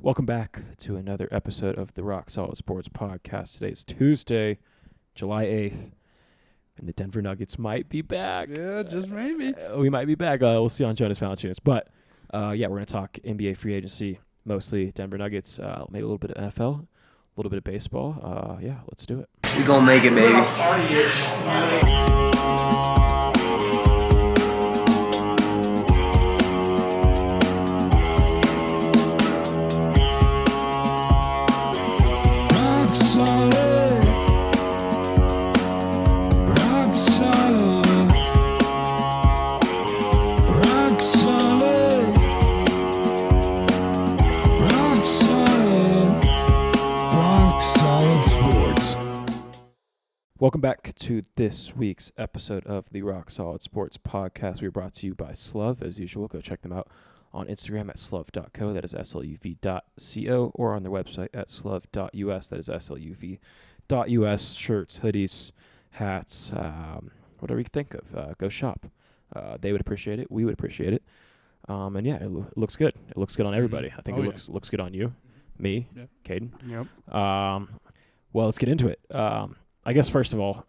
Welcome back to another episode of the Rock Solid Sports Podcast. Today's Tuesday, July 8th, and the Denver Nuggets might be back. Yeah, just maybe. We might be back. We'll see on Jonas Valanciunas. But, we're going to talk NBA free agency, mostly Denver Nuggets, maybe a little bit of NFL, a little bit of baseball. Let's do it. We gonna make it, baby. Welcome back to this week's episode of the Rock Solid Sports Podcast. We're brought to you by Sluv, as usual. Go check them out on Instagram at sluv.co, that is sluv.co, or on their website at sluv.us, that is sluv.us. Shirts, hoodies, hats, whatever you can think of. Go shop. They would appreciate it. We would appreciate it. It looks good. It looks good on everybody. I think looks good on you, me, Yep. Caden. Yep. Well, let's get into it. I guess, first of all,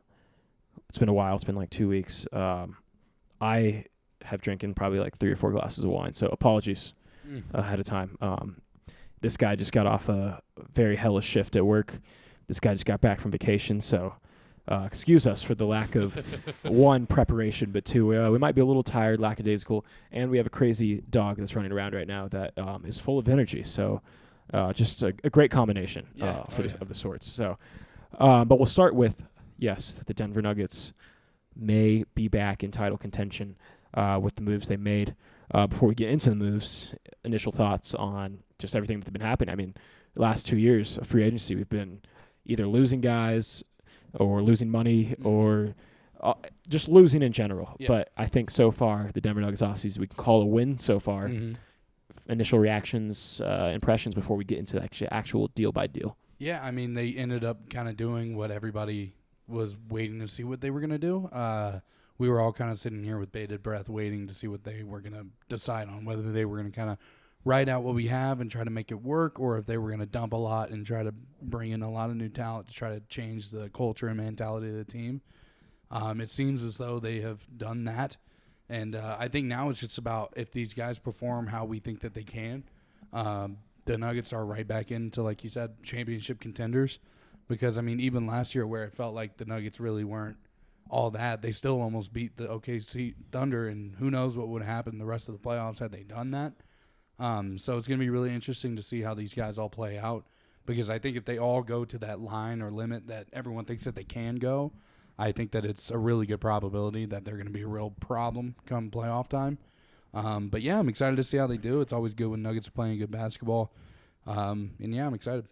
it's been a while. It's been like 2 weeks. I have drinking probably like 3 or 4 glasses of wine, so apologies ahead of time. This guy just got off a very hellish shift at work. This guy just got back from vacation, so excuse us for the lack of, 1, preparation, but 2, we might be a little tired, lackadaisical, and we have a crazy dog that's running around right now that is full of energy. So just a great combination of the sorts. So. But we'll start with, yes, the Denver Nuggets may be back in title contention with the moves they made. Before we get into the moves, initial thoughts on just everything that's been happening. I mean, the last 2 years of free agency, we've been either losing guys or losing money or just losing in general. Yeah. But I think so far, the Denver Nuggets offseason, we can call a win so far. Mm-hmm. Initial reactions, impressions before we get into actual deal by deal. Yeah, I mean, they ended up kind of doing what everybody was waiting to see what they were going to do. We were all kind of sitting here with bated breath waiting to see what they were going to decide on, whether they were going to kind of write out what we have and try to make it work, or if they were going to dump a lot and try to bring in a lot of new talent to try to change the culture and mentality of the team. It seems as though they have done that, and I think now it's just about if these guys perform how we think that they can. The Nuggets are right back into, like you said, championship contenders because, I mean, even last year where it felt like the Nuggets really weren't all that, they still almost beat the OKC Thunder, and who knows what would happen the rest of the playoffs had they done that. So it's going to be really interesting to see how these guys all play out because I think if they all go to that line or limit that everyone thinks that they can go, I think that it's a really good probability that they're going to be a real problem come playoff time. But yeah, I'm excited to see how they do. It's always good when Nuggets are playing good basketball. I'm excited.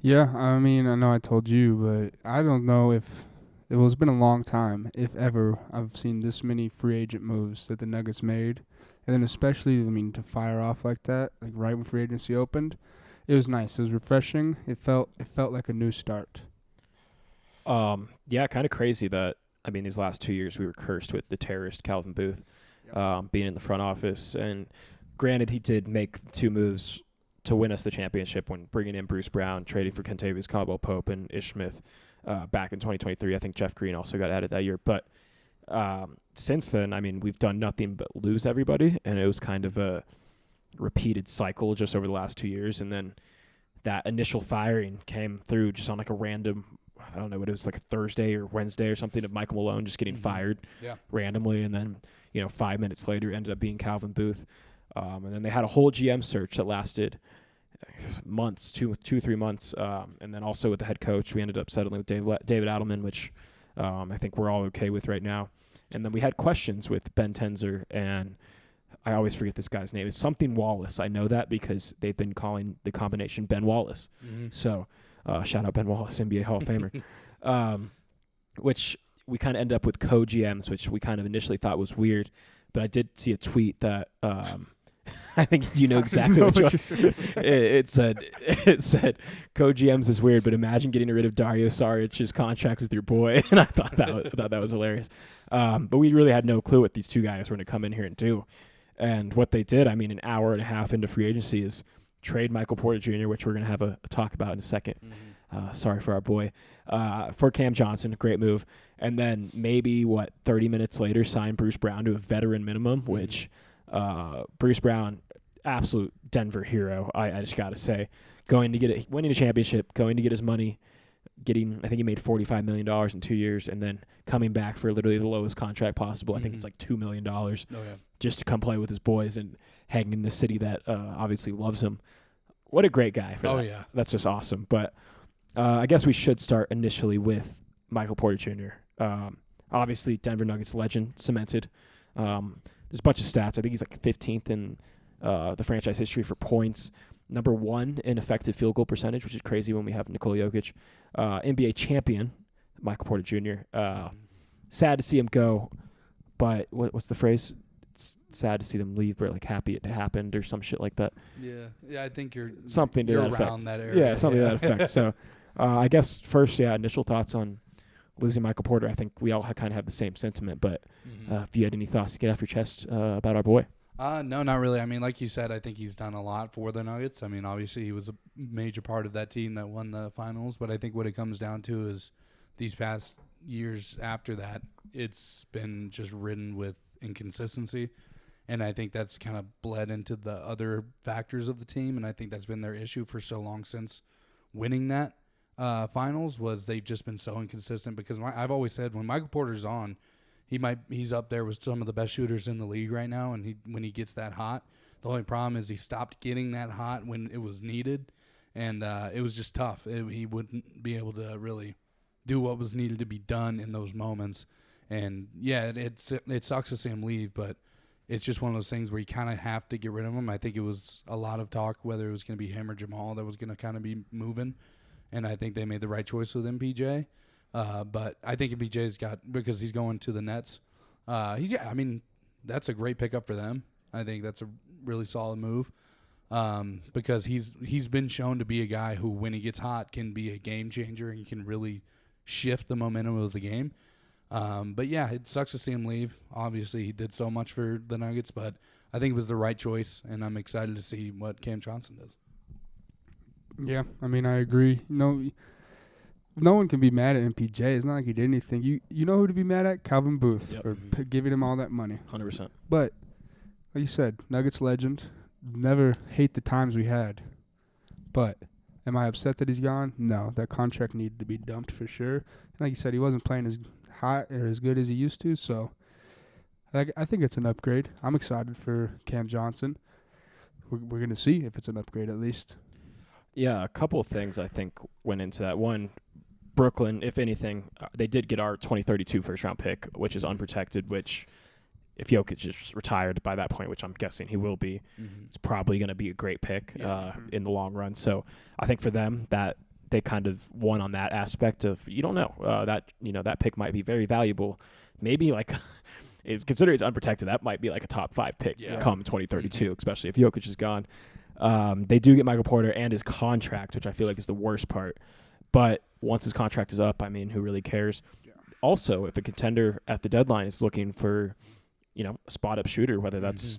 Yeah, I mean, I know I told you, but I don't know if it's been a long time, if ever, I've seen this many free agent moves that the Nuggets made. And then especially, I mean, to fire off like that, like right when free agency opened, it was nice. It was refreshing. It felt like a new start. Yeah, kind of crazy that, I mean, these last 2 years we were cursed with the terrorist Calvin Booth. Being in the front office. And granted, he did make 2 moves to win us the championship when bringing in Bruce Brown, trading for Kentavious Caldwell-Pope and Ish Smith back in 2023. I think Jeff Green also got added that year. But since then, I mean, we've done nothing but lose everybody, and it was kind of a repeated cycle just over the last 2 years. And then that initial firing came through just on like a random, I don't know what it was, like a Thursday or Wednesday or something, of Michael Malone just getting fired randomly. And then 5 minutes later, ended up being Calvin Booth. And then they had a whole GM search that lasted months, 3 months. And then also with the head coach, we ended up settling with David Adelman, which I think we're all okay with right now. And then we had questions with Ben Tenzer, and I always forget this guy's name. It's something Wallace. I know that because they've been calling the combination Ben Wallace. Mm-hmm. So shout out Ben Wallace, NBA Hall of Famer. Which we kind of end up with co-GMs, which we kind of initially thought was weird. But I did see a tweet that I think you know exactly what you it said co-GMs is weird, but imagine getting rid of Dario Saric's contract with your boy. And I thought that was hilarious. But we really had no clue what these two guys were going to come in here and do. And what they did, I mean, an hour and a half into free agency is trade Michael Porter Jr., which we're going to have a talk about in a second. Sorry for our boy. For Cam Johnson, great move. And then maybe, 30 minutes later, sign Bruce Brown to a veteran minimum, which Bruce Brown, absolute Denver hero, I just got to say. Winning a championship, going to get his money, I think he made $45 million in 2 years, and then coming back for literally the lowest contract possible. I think it's like $2 million just to come play with his boys and hang in the city that obviously loves him. What a great guy. Yeah. That's just awesome. But I guess we should start initially with Michael Porter Jr. Obviously, Denver Nuggets legend, cemented. There's a bunch of stats. I think he's like 15th in the franchise history for points. Number 1 in effective field goal percentage, which is crazy when we have Nikola Jokic. NBA champion, Michael Porter Jr. Sad to see him go, but what's the phrase? It's sad to see them leave, but like happy it happened or some shit like that. Yeah, I think you're something to that around effect. that area. Yeah, something to that effect. So I guess first, initial thoughts on losing Michael Porter. I think we all kind of have the same sentiment, but if you had any thoughts to get off your chest about our boy. No, not really. I mean, like you said, I think he's done a lot for the Nuggets. I mean, obviously he was a major part of that team that won the finals, but I think what it comes down to is these past years after that, it's been just ridden with inconsistency, and I think that's kind of bled into the other factors of the team, and I think that's been their issue for so long since winning that finals was they've just been so inconsistent because I've always said when Michael Porter's on, he's up there with some of the best shooters in the league right now, and when he gets that hot, the only problem is he stopped getting that hot when it was needed, and it was just tough. He wouldn't be able to really do what was needed to be done in those moments, and yeah, it sucks to see him leave, but it's just one of those things where you kind of have to get rid of him. I think it was a lot of talk whether it was going to be him or Jamal that was going to kind of be moving, and I think they made the right choice with MPJ. But I think MPJ's because he's going to the Nets. I mean, that's a great pickup for them. I think that's a really solid move because he's been shown to be a guy who, when he gets hot, can be a game changer and can really shift the momentum of the game. But yeah, it sucks to see him leave. Obviously, he did so much for the Nuggets, but I think it was the right choice, and I'm excited to see what Cam Johnson does. Yeah, I mean, I agree. No one can be mad at MPJ. It's not like he did anything. You know who to be mad at? Calvin Booth for giving him all that money. 100%. But, like you said, Nuggets legend. Never hate the times we had. But am I upset that he's gone? No. That contract needed to be dumped for sure. And like you said, he wasn't playing as hot or as good as he used to. So, I think it's an upgrade. I'm excited for Cam Johnson. We're going to see if it's an upgrade at least. Yeah, a couple of things I think went into that. One, Brooklyn, if anything, they did get our 2032 first-round pick, which is unprotected, which if Jokic is retired by that point, which I'm guessing he will be, it's probably going to be a great pick in the long run. So I think for them that they kind of won on that aspect of, you don't know, that pick might be very valuable. Maybe like it's considered it's unprotected. That might be like a top 5 pick come 2032, especially if Jokic is gone. They do get Michael Porter and his contract, which I feel like is the worst part. But once his contract is up, I mean, who really cares? Yeah. Also, if a contender at the deadline is looking for, a spot-up shooter, whether that's,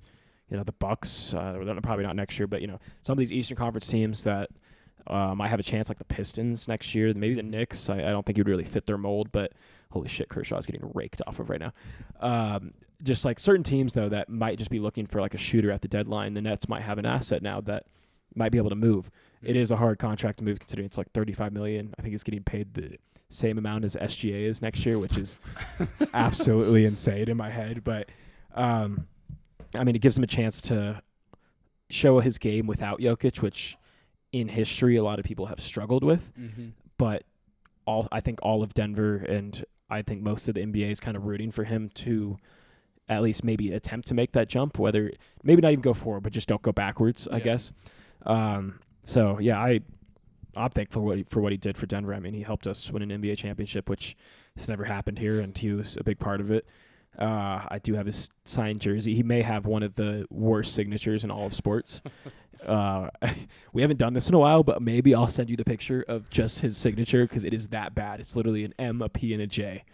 the Bucks, probably not next year, but, some of these Eastern Conference teams that might have a chance, like the Pistons next year, maybe the Knicks. I don't think he would really fit their mold, but holy shit, Kershaw's getting raked off of right now. Just like certain teams, though, that might just be looking for like a shooter at the deadline. The Nets might have an asset now that might be able to move. It is a hard contract to move considering it's like $35 million. I think he's getting paid the same amount as SGA is next year, which is absolutely insane in my head. But, it gives him a chance to show his game without Jokic, which in history a lot of people have struggled with. But I think all of Denver and I think most of the NBA is kind of rooting for him to at least maybe attempt to make that jump, whether maybe not even go forward, but just don't go backwards, I guess. So yeah, I'm thankful for what he did for Denver. I mean, he helped us win an NBA championship, which has never happened here, and he was a big part of it. I do have his signed jersey. He may have one of the worst signatures in all of sports. We haven't done this in a while, but maybe I'll send you the picture of just his signature because it is that bad. It's literally an M, a P, and a J.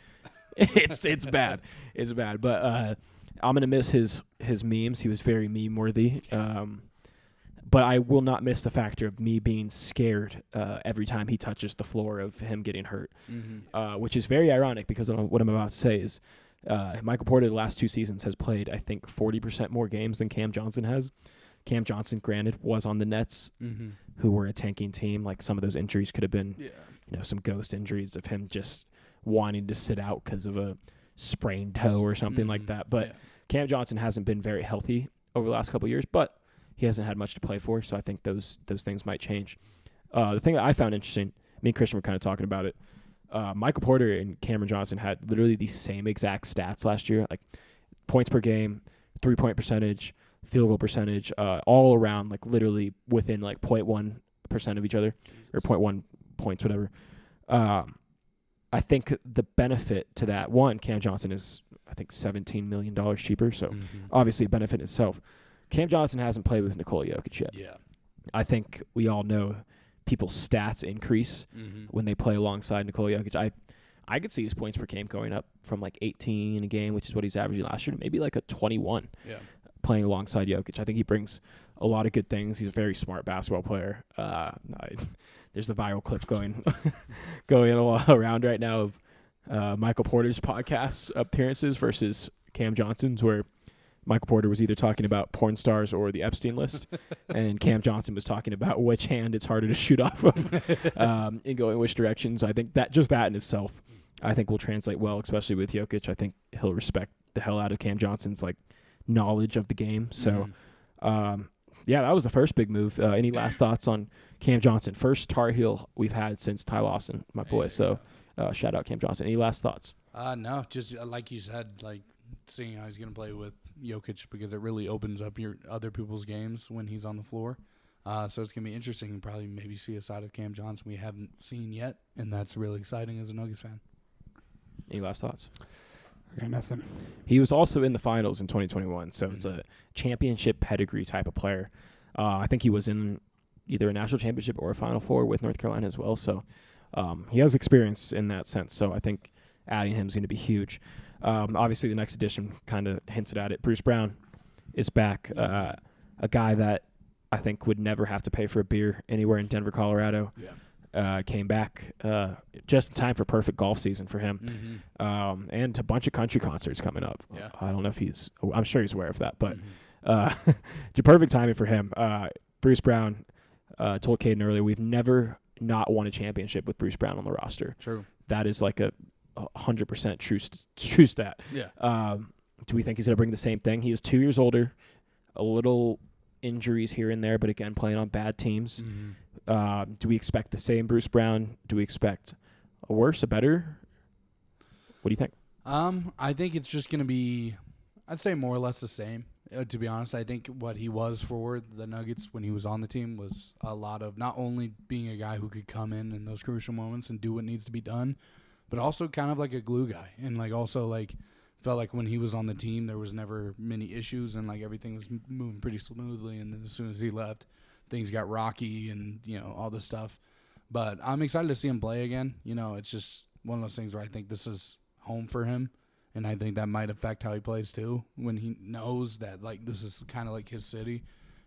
It's bad. It's bad. But I'm gonna miss his memes. He was very meme worthy. But I will not miss the factor of me being scared every time he touches the floor of him getting hurt, which is very ironic because what I'm about to say is Michael Porter the last 2 seasons has played, I think, 40% more games than Cam Johnson has. Cam Johnson, granted, was on the Nets, who were a tanking team. Like, some of those injuries could have been, some ghost injuries of him just wanting to sit out because of a sprained toe or something like that. But Cam Johnson hasn't been very healthy over the last couple of years, but he hasn't had much to play for, so I think those things might change. The thing that I found interesting, me and Christian were kind of talking about it, Michael Porter and Cameron Johnson had literally the same exact stats last year, like points per game, 3-point percentage, field goal percentage, all around, like literally within like 0.1% of each other, or 0.1 points, whatever. I think the benefit to that, one, Cam Johnson is, I think, $17 million cheaper, so obviously a benefit in itself. Cam Johnson hasn't played with Nikola Jokic yet. Yeah. I think we all know people's stats increase when they play alongside Nikola Jokic. I could see his points per game going up from like 18 a game, which is what he's averaging last year, to maybe like a 21 playing alongside Jokic. I think he brings a lot of good things. He's a very smart basketball player. There's the viral clip going around right now of Michael Porter's podcast appearances versus Cam Johnson's, where Michael Porter was either talking about porn stars or the Epstein list, and Cam Johnson was talking about which hand it's harder to shoot off of and go in which directions. I think that in itself, I think will translate well, especially with Jokic. I think he'll respect the hell out of Cam Johnson's like knowledge of the game. So, that was the first big move. Any last thoughts on Cam Johnson? First Tar Heel we've had since Ty Lawson, my boy. So, shout out Cam Johnson. Any last thoughts? No, just like you said, like, seeing how he's going to play with Jokic, because it really opens up your other people's games when he's on the floor. So it's going to be interesting and probably maybe see a side of Cam Johnson we haven't seen yet, and that's really exciting as a Nuggets fan. Any last thoughts? I got nothing. He was also in the finals in 2021, so it's a championship pedigree type of player. I think he was in either a national championship or a Final Four with North Carolina as well, so he has experience in that sense. So I think adding him is going to be huge. Obviously, the next edition kind of hinted at it. Bruce Brown is back, a guy that I think would never have to pay for a beer anywhere in Denver, Colorado. Came back just in time for perfect golf season for him, and a bunch of country concerts coming up. I don't know if I'm sure he's aware of that, but perfect timing for him. Bruce Brown told Caden earlier, we've never not won a championship with Bruce Brown on the roster. True. That is like a 100% true stat. Do we think he's going to bring the same thing? He is 2 years older, a little injuries here and there, but again, playing on bad teams. Do we expect the same Bruce Brown? Do we expect a worse, a better? What do you think? I think it's just going to be, I'd say more or less the same. To be honest, I think what he was for the Nuggets when he was on the team was a lot of not only being a guy who could come in those crucial moments and do what needs to be done, but also kind of like a glue guy. And like also like felt like when he was on the team, there was never many issues and like everything was moving pretty smoothly. And then as soon as he left, things got rocky and, all this stuff. But I'm excited to see him play again. It's just one of those things where I think this is home for him. And I think that might affect how he plays too, when he knows that like this is kind of like his city.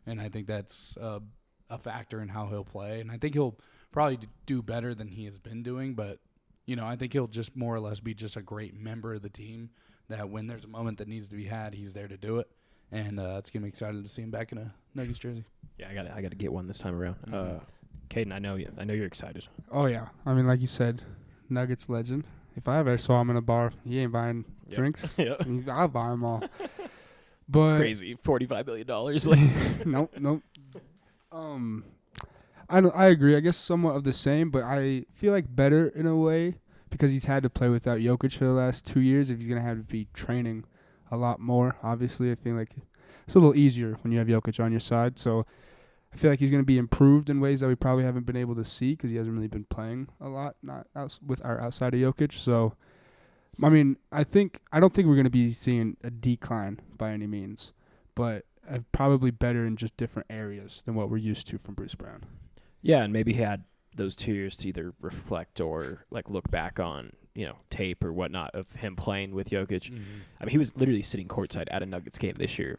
And I think that's a factor in how he'll play. And I think he'll probably do better than he has been doing. But, I think he'll just more or less be just a great member of the team that when there's a moment that needs to be had, he's there to do it. And it's going to be excited to see him back in a Nuggets jersey. Yeah, I got to get one this time around. Caden, I know you're excited. Oh, yeah. I mean, like you said, Nuggets legend. If I ever saw him in a bar, he ain't buying drinks. I'll buy them all. But crazy, $45 million. Nope. I agree. I guess somewhat of the same, but I feel like better in a way because he's had to play without Jokic for the last 2 years. If he's gonna have to be training a lot more, obviously, I feel like it's a little easier when you have Jokic on your side. So I feel like he's going to be improved in ways that we probably haven't been able to see because he hasn't really been playing a lot with our outside of Jokic. So, I mean, I don't think we're going to be seeing a decline by any means, but probably better in just different areas than what we're used to from Bruce Brown. Yeah, and maybe he had those 2 years to either reflect or like look back on, tape or whatnot of him playing with Jokic. I mean, he was literally sitting courtside at a Nuggets game this year.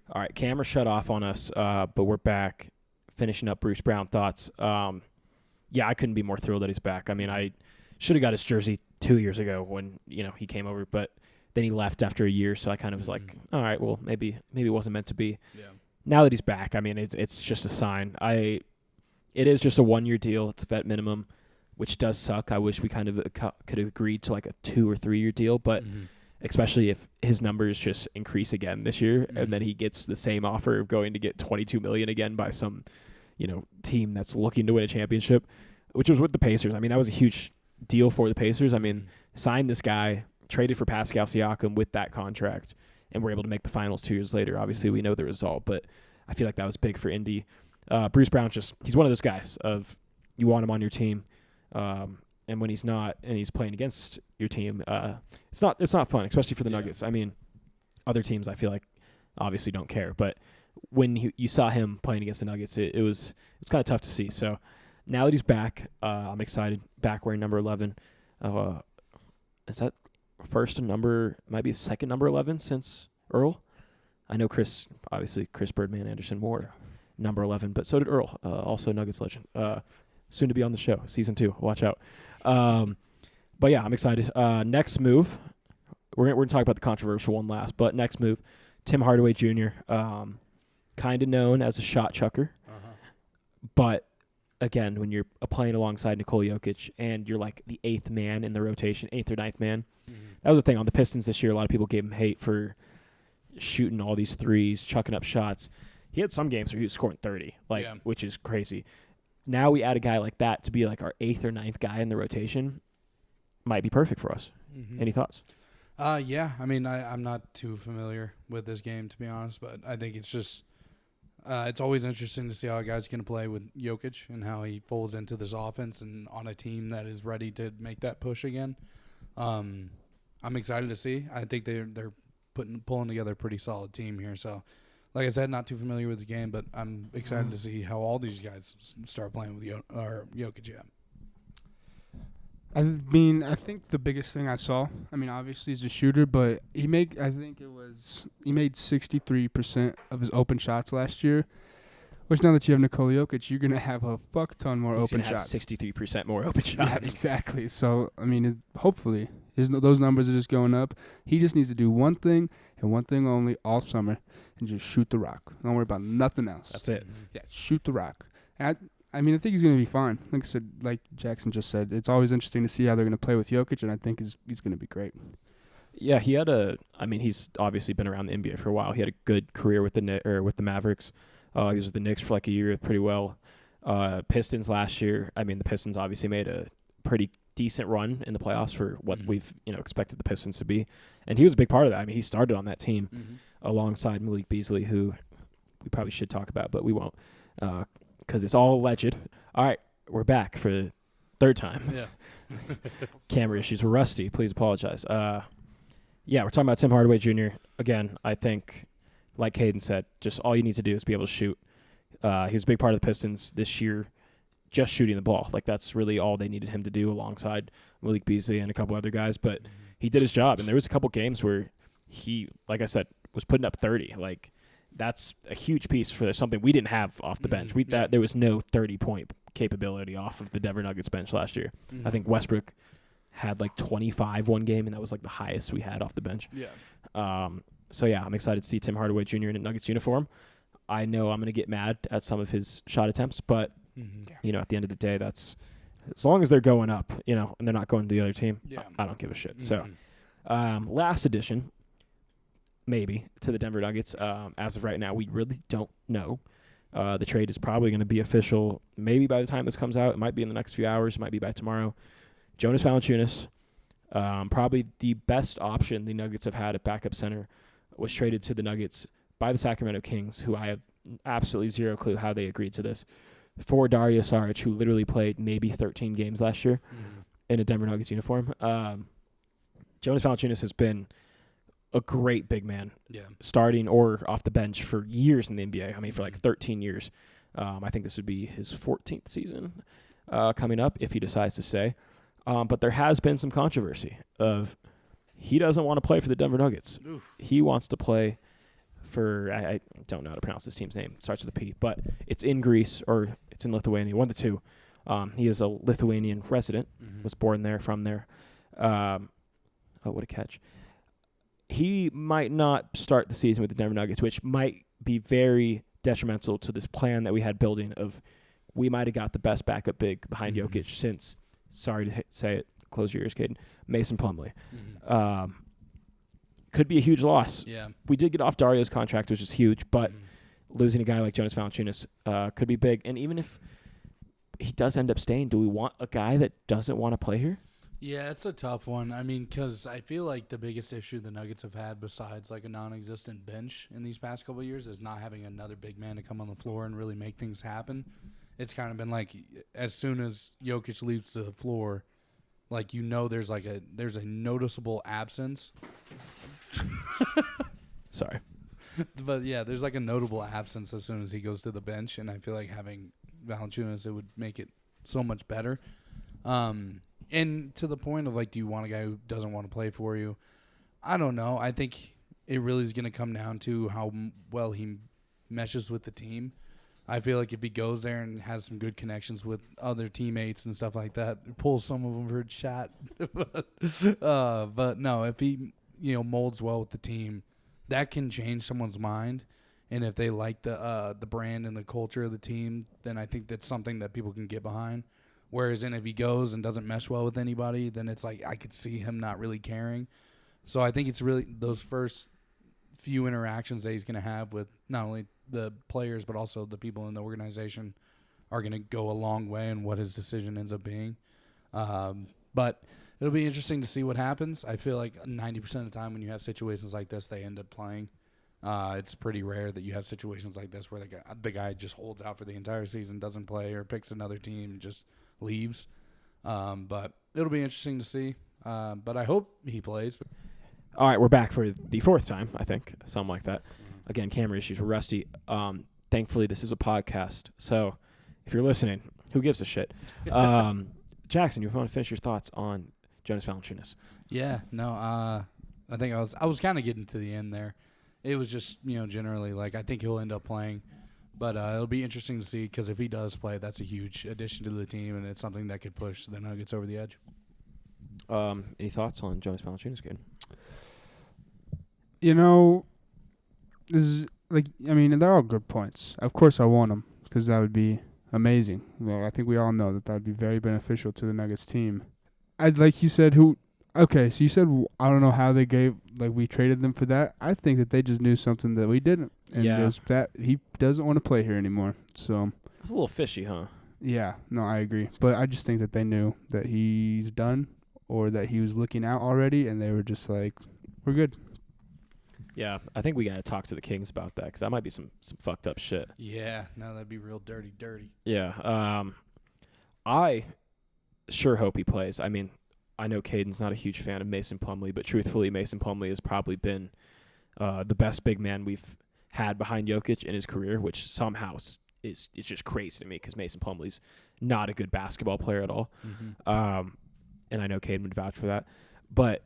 All right, camera shut off on us, but we're back. finishing up Bruce Brown thoughts. Yeah, I couldn't be more thrilled that he's back. I mean, I should have got his jersey 2 years ago when he came over, but then he left after a year, so I kind of was like, all right, well, maybe it wasn't meant to be. Yeah. Now that he's back, I mean, it's just a sign. It is just a 1-year deal. It's vet minimum, which does suck. I wish we kind of could have agreed to like a 2 or 3 year deal, but especially if his numbers just increase again this year, and then he gets the same offer of going to get $22 million again by some, team that's looking to win a championship, which was with the Pacers. I mean, that was a huge deal for the Pacers. I mean, signed this guy, traded for Pascal Siakam with that contract, and we're able to make the finals 2 years later. Obviously, we know the result, but I feel like that was big for Indy. Bruce Brown, he's one of those guys of you want him on your team, and when he's not and he's playing against your team, it's not fun, especially for the Nuggets. I mean, other teams I feel like obviously don't care, but when you saw him playing against the Nuggets, it was kind of tough to see. So now that he's back, I'm excited. Back wearing number 11. Is that first number? Might be second number 11 since Earl. I know Chris Birdman Anderson wore number 11, but so did Earl, also Nuggets legend. Soon to be on the show, season 2. Watch out. But yeah, I'm excited. Next move, we're gonna talk about the controversial one last, but next move, Tim Hardaway Jr., kind of known as a shot chucker, but again, when you're playing alongside Nikola Jokic and you're like the 8th man in the rotation, 8th or 9th man, that was the thing on the Pistons this year. A lot of people gave him hate for shooting all these threes, chucking up shots. He had some games where he was scoring 30, which is crazy. Now we add a guy like that to be like our 8th or 9th guy in the rotation. Might be perfect for us. Any thoughts? Yeah. I mean, I'm not too familiar with this game, to be honest, but I think it's just it's always interesting to see how a guy's going to play with Jokic and how he folds into this offense and on a team that is ready to make that push again. I'm excited to see. I think they're pulling together a pretty solid team here. So, like I said, not too familiar with the game, but I'm excited to see how all these guys start playing with Jokic. Yeah. I mean, I think the biggest thing I saw, obviously he's a shooter, but he made 63% of his open shots last year, which now that you have Nikola Jokic, you're going to have a fuck ton more open shots. 63% more open shots. Yeah, exactly. So, hopefully those numbers are just going up. He just needs to do one thing and one thing only all summer and just shoot the rock. Don't worry about nothing else. That's it. Yeah, shoot the rock. And I think he's going to be fine. Like I said, like Jackson just said, it's always interesting to see how they're going to play with Jokic, and I think he's going to be great. Yeah, he's obviously been around the NBA for a while. He had a good career with the Mavericks. He was with the Knicks for like a year, pretty well. Pistons last year. The Pistons obviously made a pretty decent run in the playoffs for what we've expected the Pistons to be, and he was a big part of that. He started on that team alongside Malik Beasley, who we probably should talk about, but we won't. Because it's all alleged. All right, we're back for the third time. Yeah. Camera issues. We're rusty. Please apologize. Yeah, we're talking about Tim Hardaway Jr. Again, I think, like Caden said, just all you need to do is be able to shoot. He was a big part of the Pistons this year, just shooting the ball. Like, that's really all they needed him to do alongside Malik Beasley and a couple other guys. But he did his job, and there was a couple games where he, like I said, was putting up 30. Like, that's a huge piece for something we didn't have off the bench. There was no 30-point capability off of the Denver Nuggets bench last year. I think Westbrook had like 25 one game, and that was like the highest we had off the bench. Yeah. So yeah, I'm excited to see Tim Hardaway Jr. in a Nuggets uniform. I know I'm going to get mad at some of his shot attempts, but at the end of the day, that's as long as they're going up, and they're not going to the other team. Yeah. I don't give a shit. So, last addition, maybe, to the Denver Nuggets. As of right now, we really don't know. The trade is probably going to be official maybe by the time this comes out. It might be in the next few hours. It might be by tomorrow. Jonas Valanciunas, probably the best option the Nuggets have had at backup center, was traded to the Nuggets by the Sacramento Kings, who I have absolutely zero clue how they agreed to this, for Dario Saric, who literally played maybe 13 games last year in a Denver Nuggets uniform. Jonas Valanciunas has been a great big man, starting or off the bench for years in the NBA. For like 13 years. I think this would be his 14th season coming up if he decides to stay. But there has been some controversy of he doesn't want to play for the Denver Nuggets. Oof. He wants to play I don't know how to pronounce this team's name. It starts with a P, but it's in Greece or it's in Lithuania. One of the two. He is a Lithuanian resident. Was born there, from there. Oh, what a catch! He might not start the season with the Denver Nuggets, which might be very detrimental to this plan that we had building. Of we might have got the best backup big behind Jokic since. Sorry to say it. Close your ears, Caden. Mason Plumlee. Could be a huge loss. Yeah. We did get off Dario's contract, which is huge, but losing a guy like Jonas Valanciunas could be big. And even if he does end up staying, do we want a guy that doesn't want to play here? Yeah, it's a tough one. I mean, because I feel like the biggest issue the Nuggets have had, besides like a non-existent bench in these past couple of years, is not having another big man to come on the floor and really make things happen. It's kind of been like as soon as Jokic leaves the floor, like there's a noticeable absence. Sorry. But yeah, there's like a notable absence as soon as he goes to the bench, and I feel like having Valanciunas, it would make it so much better. And to the point of like, do you want a guy who doesn't want to play for you? I don't know. I think it really is going to come down to how well he meshes with the team. I feel like if he goes there and has some good connections with other teammates and stuff like that, pulls some of them for a chat. But no, if he molds well with the team, that can change someone's mind. And if they like the brand and the culture of the team, then I think that's something that people can get behind. Whereas if he goes and doesn't mesh well with anybody, then it's like I could see him not really caring. So I think it's really those first few interactions that he's going to have with not only the players but also the people in the organization are going to go a long way in what his decision ends up being. But it'll be interesting to see what happens. I feel like 90% of the time when you have situations like this, they end up playing. It's pretty rare that you have situations like this where the guy just holds out for the entire season, doesn't play, or picks another team and just leaves. But it'll be interesting to see. But I hope he plays. All right, we're back for the fourth time, I think, something like that. Again, camera issues. We're rusty. Thankfully, this is a podcast, so if you're listening, who gives a shit? Jackson, you want to finish your thoughts on Jonas Valanciunas? Yeah, no. I think I was kind of getting to the end there. It was just generally like I think he'll end up playing, but it'll be interesting to see because if he does play, that's a huge addition to the team, and it's something that could push the Nuggets over the edge. Any thoughts on Jonas Valanciunas, kid? This is they're all good points. Of course, I want them because that would be amazing. Well, I think we all know that would be very beneficial to the Nuggets team. Like you said, okay, so you said I don't know how they we traded them for that. I think that they just knew something that we didn't, and it was that he doesn't want to play here anymore. So that's a little fishy, huh? Yeah, no, I agree, but I just think that they knew that he's done or that he was looking out already, and they were just like, "We're good." Yeah, I think we got to talk to the Kings about that because that might be some fucked up shit. Yeah, no, that'd be real dirty. Yeah, I sure hope he plays. I mean, I know Caden's not a huge fan of Mason Plumlee, but truthfully, Mason Plumlee has probably been the best big man we've had behind Jokic in his career, which somehow is just crazy to me because Mason Plumlee's not a good basketball player at all. Mm-hmm. And I know Caden would vouch for that. But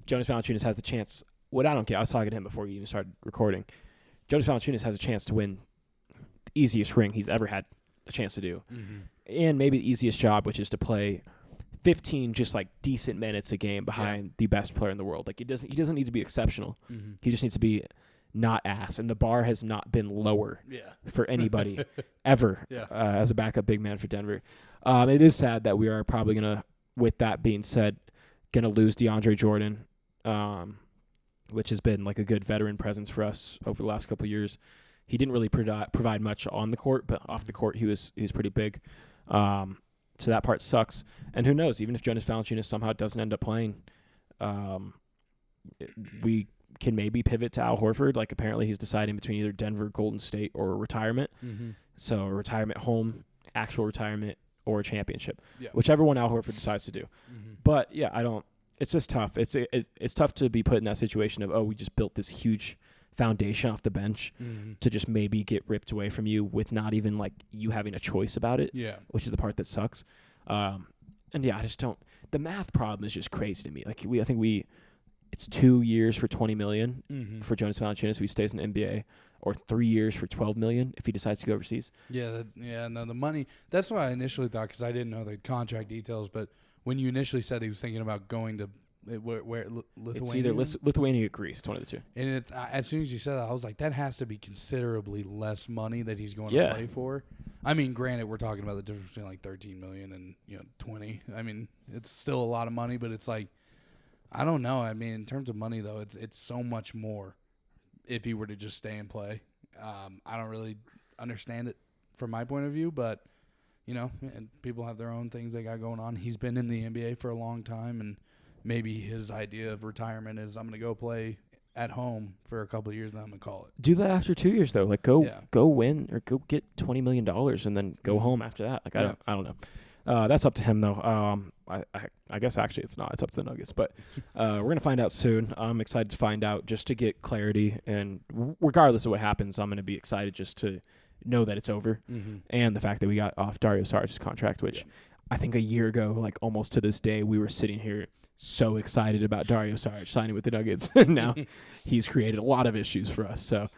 Jonas Valanciunas has the chance. What I don't get, I was talking to him before you even started recording. Jonas Valanciunas has a chance to win the easiest ring he's ever had a chance to do. Mm-hmm. And maybe the easiest job, which is to play 15 just like decent minutes a game behind the best player in the world. Like he doesn't need to be exceptional. Mm-hmm. He just needs to be not ass. And the bar has not been lower for anybody ever as a backup big man for Denver. It is sad that we are probably going to, with that being said, going to lose DeAndre Jordan, which has been like a good veteran presence for us over the last couple of years. He didn't really provide much on the court, but off the court he was pretty big. So that part sucks. And who knows, even if Jonas Valanciunas somehow doesn't end up playing, we can maybe pivot to Al Horford. Like apparently he's deciding between either Denver, Golden State, or retirement. Mm-hmm. So a retirement home, actual retirement, or a championship. Yeah. Whichever one Al Horford decides to do. Mm-hmm. But yeah, it's just tough. It's tough to be put in that situation of, we just built this huge foundation off the bench to just maybe get ripped away from you with not even like you having a choice about it, which is the part that sucks. And yeah, I just don't. The math problem is just crazy to me. Like I think it's 2 years for $20 million for Jonas Valanciunas if he stays in the NBA, or 3 years for $12 million if he decides to go overseas. The money. That's what I initially thought because I didn't know the contract details. But when you initially said he was thinking about going to where Lithuania, it's either Lithuania or Greece, one of the two. And as soon as you said that, I was like, that has to be considerably less money that he's going to play for. I mean, granted, we're talking about the difference between like 13 million and 20. I mean, it's still a lot of money, but it's like, I don't know. I mean, in terms of money though, it's so much more if he were to just stay and play. I don't really understand it from my point of view, but and people have their own things they got going on. He's been in the NBA for a long time, and maybe his idea of retirement is I'm going to go play at home for a couple of years and then I'm going to call it. Do that after 2 years though. Like go win or go get $20 million and then go home after that. Like I don't know. That's up to him though. I guess actually it's not. It's up to the Nuggets, but we're going to find out soon. I'm excited to find out just to get clarity, and regardless of what happens, I'm going to be excited just to know that it's over, and the fact that we got off Dario Saric's contract, which I think a year ago, like almost to this day, we were sitting here so excited about Dario Saric signing with the Nuggets. Now he's created a lot of issues for us. So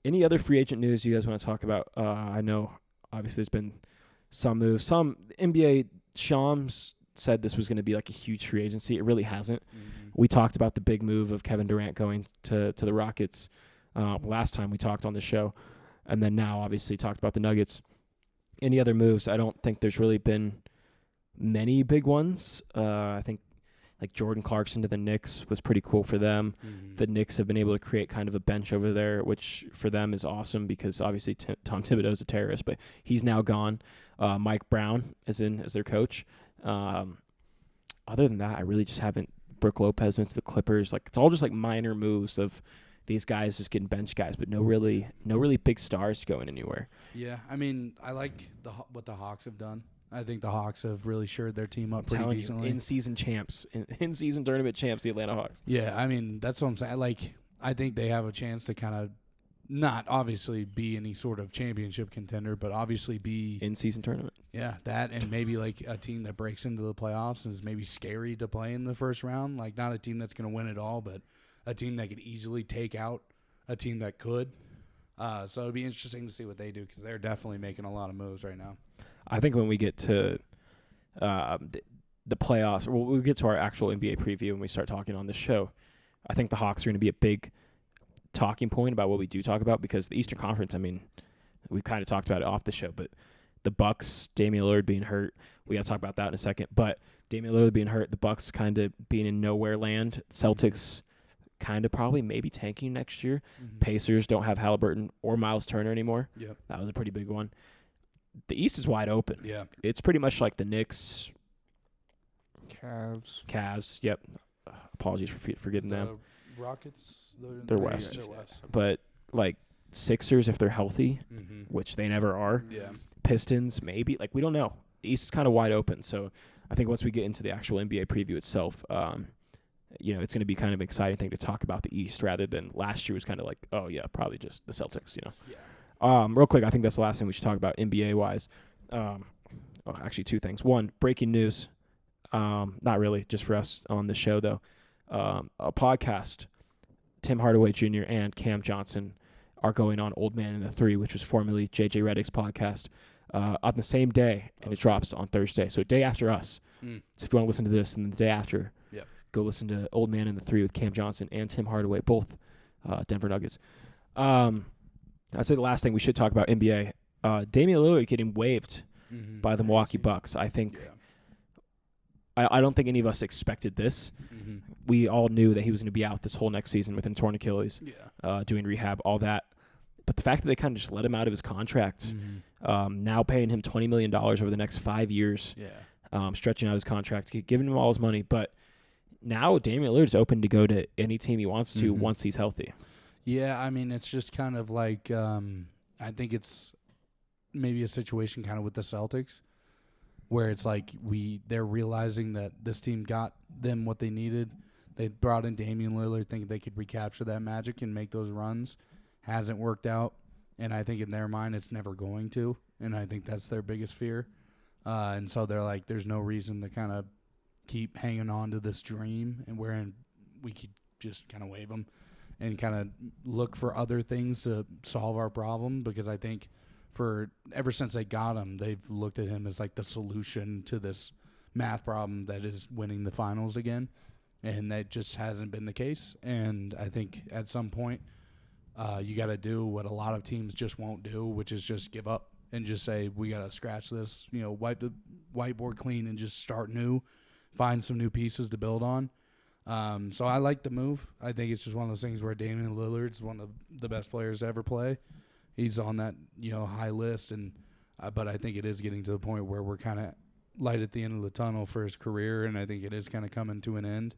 any other free agent news you guys want to talk about? I know obviously there's been some moves. Some NBA Shams said this was going to be like a huge free agency. It really hasn't. We talked about the big move of Kevin Durant going to the Rockets last time we talked on the show, and then now obviously talked about the Nuggets. Any other moves? I don't think there's really been many big ones. I think like Jordan Clarkson to the Knicks was pretty cool for them. The Knicks have been able to create kind of a bench over there, which for them is awesome because obviously Tom Thibodeau is a terrorist, but he's now gone. Mike Brown is in as their coach. Other than that, I really just haven't. Brook Lopez went to the Clippers. Like it's all just like minor moves of these guys just getting bench guys, but no really big stars going anywhere. Yeah, I mean, I like what the Hawks have done. I think the Hawks have really shored their team up pretty decently. In-season champs, in-season tournament champs, the Atlanta Hawks. Yeah, I mean, that's what I'm saying. Like, I think they have a chance to kind of not obviously be any sort of championship contender, but obviously be in-season tournament. Yeah, that and maybe like a team that breaks into the playoffs and is maybe scary to play in the first round. Like, not a team that's going to win it all, but a team that could easily take out a team that could. So it'll be interesting to see what they do because they're definitely making a lot of moves right now. I think when we get to the playoffs, or when we get to our actual NBA preview and we start talking on this show, I think the Hawks are going to be a big talking point about what we do talk about because the Eastern Conference, I mean, we kind of talked about it off the show, but the Bucks, Damian Lillard being hurt, we got to talk about that in a second, but Damian Lillard being hurt, the Bucks kind of being in nowhere land, Celtics kind of probably maybe tanking next year. Pacers don't have Halliburton or Miles Turner anymore. Yep. That was a pretty big one. The East is wide open. Yeah. It's pretty much like the Knicks. Cavs. Yep. Apologies for forgetting them. Rockets. They're West. But like Sixers, if they're healthy, which they never are. Yeah. Pistons, maybe. Like, we don't know. The East is kind of wide open. So I think once we get into the actual NBA preview itself, it's going to be kind of an exciting thing to talk about the East rather than last year was kind of like, oh, yeah, probably just the Celtics, Yeah. Real quick, I think that's the last thing we should talk about NBA-wise. Actually, two things. One, breaking news. Not really, just for us on the show, though. A podcast, Tim Hardaway Jr. and Cam Johnson are going on Old Man and the Three, which was formerly J.J. Redick's podcast, on the same day, and it drops on Thursday. So a day after us. So if you want to listen to this, and the day after, go listen to Old Man and the Three with Cam Johnson and Tim Hardaway, both Denver Nuggets. I'd say the last thing we should talk about NBA, Damian Lillard getting waived by the Milwaukee Bucks. I think I don't think any of us expected this. We all knew that he was going to be out this whole next season with a torn Achilles, doing rehab, all that. But the fact that they kind of just let him out of his contract, now paying him $20 million over the next 5 years, stretching out his contract, giving him all his money. But now Damian Lillard's open to go to any team he wants to once he's healthy. Yeah, I mean, it's just kind of like I think it's maybe a situation kind of with the Celtics where it's like they're realizing that this team got them what they needed. They brought in Damian Lillard thinking they could recapture that magic and make those runs. Hasn't worked out, and I think in their mind it's never going to, and I think that's their biggest fear. And so they're like, there's no reason to kind of keep hanging on to this dream and wherein we could just kind of waive him and kind of look for other things to solve our problem, because I think ever since they got him, they've looked at him as like the solution to this math problem that is winning the finals again, and that just hasn't been the case. And I think at some point you got to do what a lot of teams just won't do, which is just give up and just say, we got to scratch this, wipe the whiteboard clean and just start new, find some new pieces to build on. So I like the move. I think it's just one of those things where Damian Lillard's one of the best players to ever play. He's on that, high list, and but I think it is getting to the point where we're kind of light at the end of the tunnel for his career, and I think it is kind of coming to an end,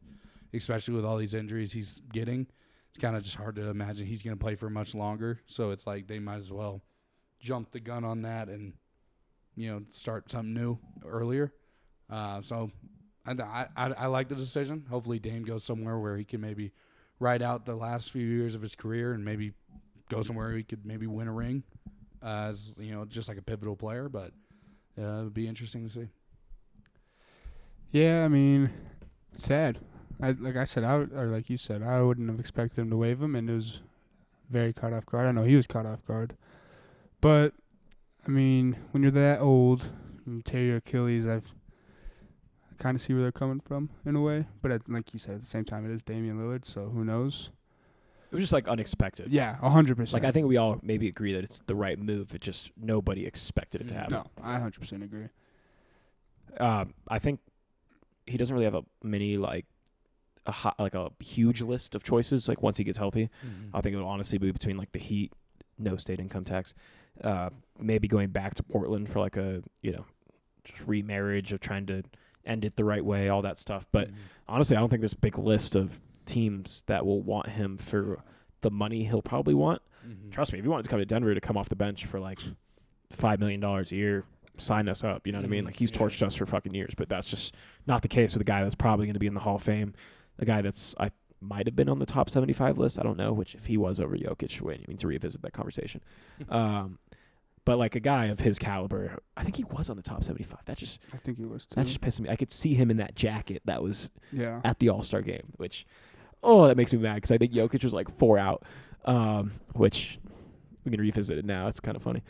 especially with all these injuries he's getting. It's kind of just hard to imagine he's going to play for much longer. So it's like they might as well jump the gun on that and, start something new earlier. So I like the decision. Hopefully Dame goes somewhere where he can maybe ride out the last few years of his career and maybe go somewhere where he could maybe win a ring as, just like a pivotal player. But it would be interesting to see. Yeah, I mean, sad. Like you said, I wouldn't have expected him to waive him, and it was very caught off guard. I know he was caught off guard. But, I mean, when you're that old and you tear your Achilles, I kind of see where they're coming from in a way. But like you said, at the same time, it is Damian Lillard, so who knows? It was just, unexpected. Yeah, 100%. I think we all maybe agree that it's the right move. It just nobody expected it to happen. No, I 100% agree. I think he doesn't really have a huge list of choices. Like once he gets healthy, I think it would honestly be between the Heat, no state income tax, maybe going back to Portland for just remarriage of trying to end it the right way, all that stuff. But honestly, I don't think there's a big list of teams that will want him for the money he'll probably want. Trust me, if you wanted to come to Denver to come off the bench for $5 million a year, sign us up. You know what I mean? He's torched us for fucking years, but that's just not the case with a guy that's probably going to be in the Hall of Fame. A guy that's might have been on the top 75 list. I don't know, which if he was over Jokic, we need to revisit that conversation. But a guy of his caliber, I think he was on the top 75. I think he was too. That just pissed me. I could see him in that jacket that was at the All-Star game, which, that makes me mad because I think Jokic was 4 out, which we can revisit it now. It's kind of funny.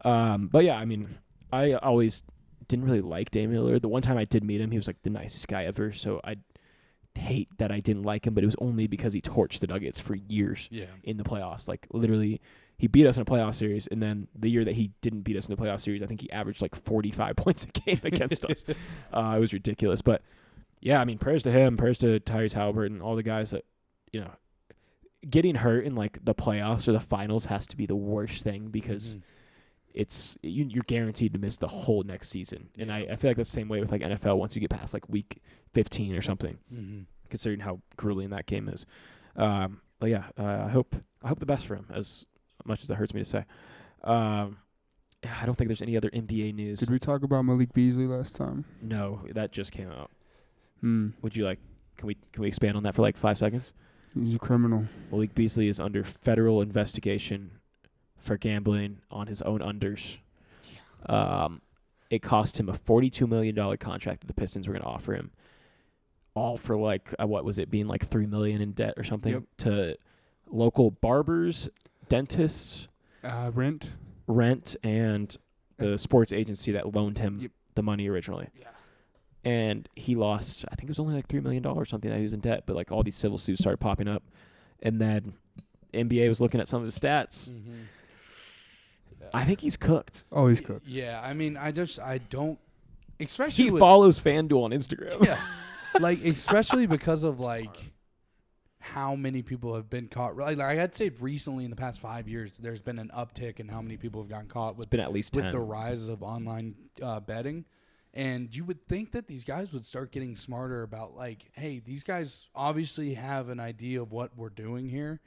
But yeah, I mean, I always didn't really like Damian Lillard. The one time I did meet him, he was the nicest guy ever. So I hate that I didn't like him, but it was only because he torched the Nuggets for years in the playoffs. Literally, he beat us in a playoff series, and then the year that he didn't beat us in the playoff series, I think he averaged 45 points a game against us. It was ridiculous. But yeah, I mean, prayers to him, prayers to Tyrese Halliburton, all the guys that, getting hurt in the playoffs or the finals has to be the worst thing because you're guaranteed to miss the whole next season. And I feel like that's the same way with NFL once you get past week 15 or something, considering how grueling that game is. But yeah, I hope the best for him, as much as that hurts me to say. I don't think there's any other NBA news. Did we talk about Malik Beasley last time? No, that just came out. Would you can we expand on that for 5 seconds? He's a criminal. Malik Beasley is under federal investigation for gambling on his own unders. It cost him a $42 million contract that the Pistons were going to offer him, all for what was it, being $3 million in debt or something to local barbers, dentists, rent, and the sports agency that loaned him the money originally. Yeah. And he lost, I think it was only $3 million or something that he was in debt, but all these civil suits started popping up, and then NBA was looking at some of his stats. I think he's cooked. Oh, he's cooked. Yeah, I mean, I don't, especially he follows FanDuel on Instagram. Yeah, especially because of how many people have been caught. I'd say recently in the past 5 years, there's been an uptick in how many people have gotten caught. It's been at least 10. With the rise of online betting. And you would think that these guys would start getting smarter about hey, these guys obviously have an idea of what we're doing here.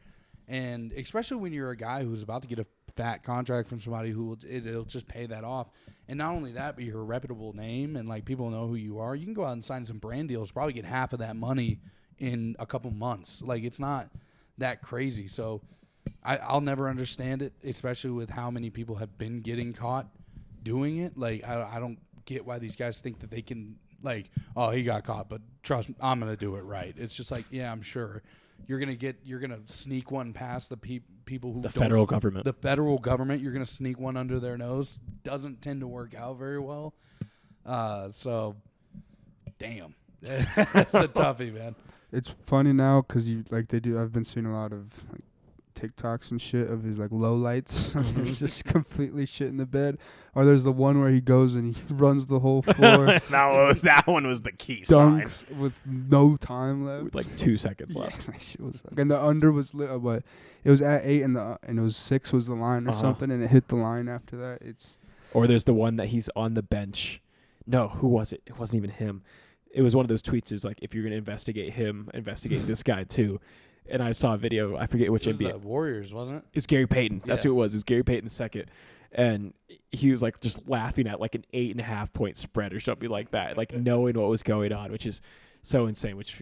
And especially when you're a guy who's about to get a fat contract from somebody who it'll just pay that off. And not only that, but you're a reputable name and people know who you are. You can go out and sign some brand deals, probably get half of that money in a couple months. It's not that crazy. So I'll never understand it, especially with how many people have been getting caught doing it. I don't get why these guys think that they can like, oh, he got caught, but trust me, I'm gonna do it right. It's just like, yeah, I'm sure you're gonna sneak one past the people who the federal government. The federal government, you're gonna sneak one under their nose. Doesn't tend to work out very well. So, damn, it's a toughie, man. It's funny now because I've been seeing a lot of like TikToks and shit of his like low lights. He's just completely shit in the bed. Or there's the one where he goes and he runs the whole floor. that one was the key dunks sign. with no time left. With like 2 seconds left. It was and the under was what? It was at 8 and it was 6 was the line or something, and it hit the line after that. Or there's the one that he's on the bench. No, who was it? It wasn't even him. It was one of those tweets is like, if you're going to investigate him, investigate this guy too. And I saw a video. I forget which NBA. It was the Warriors, wasn't it? It was Gary Payton. That's who it was. It was Gary Payton the second. And he was like just laughing at like an 8.5 point spread or something like that, like knowing what was going on, which is so insane. Which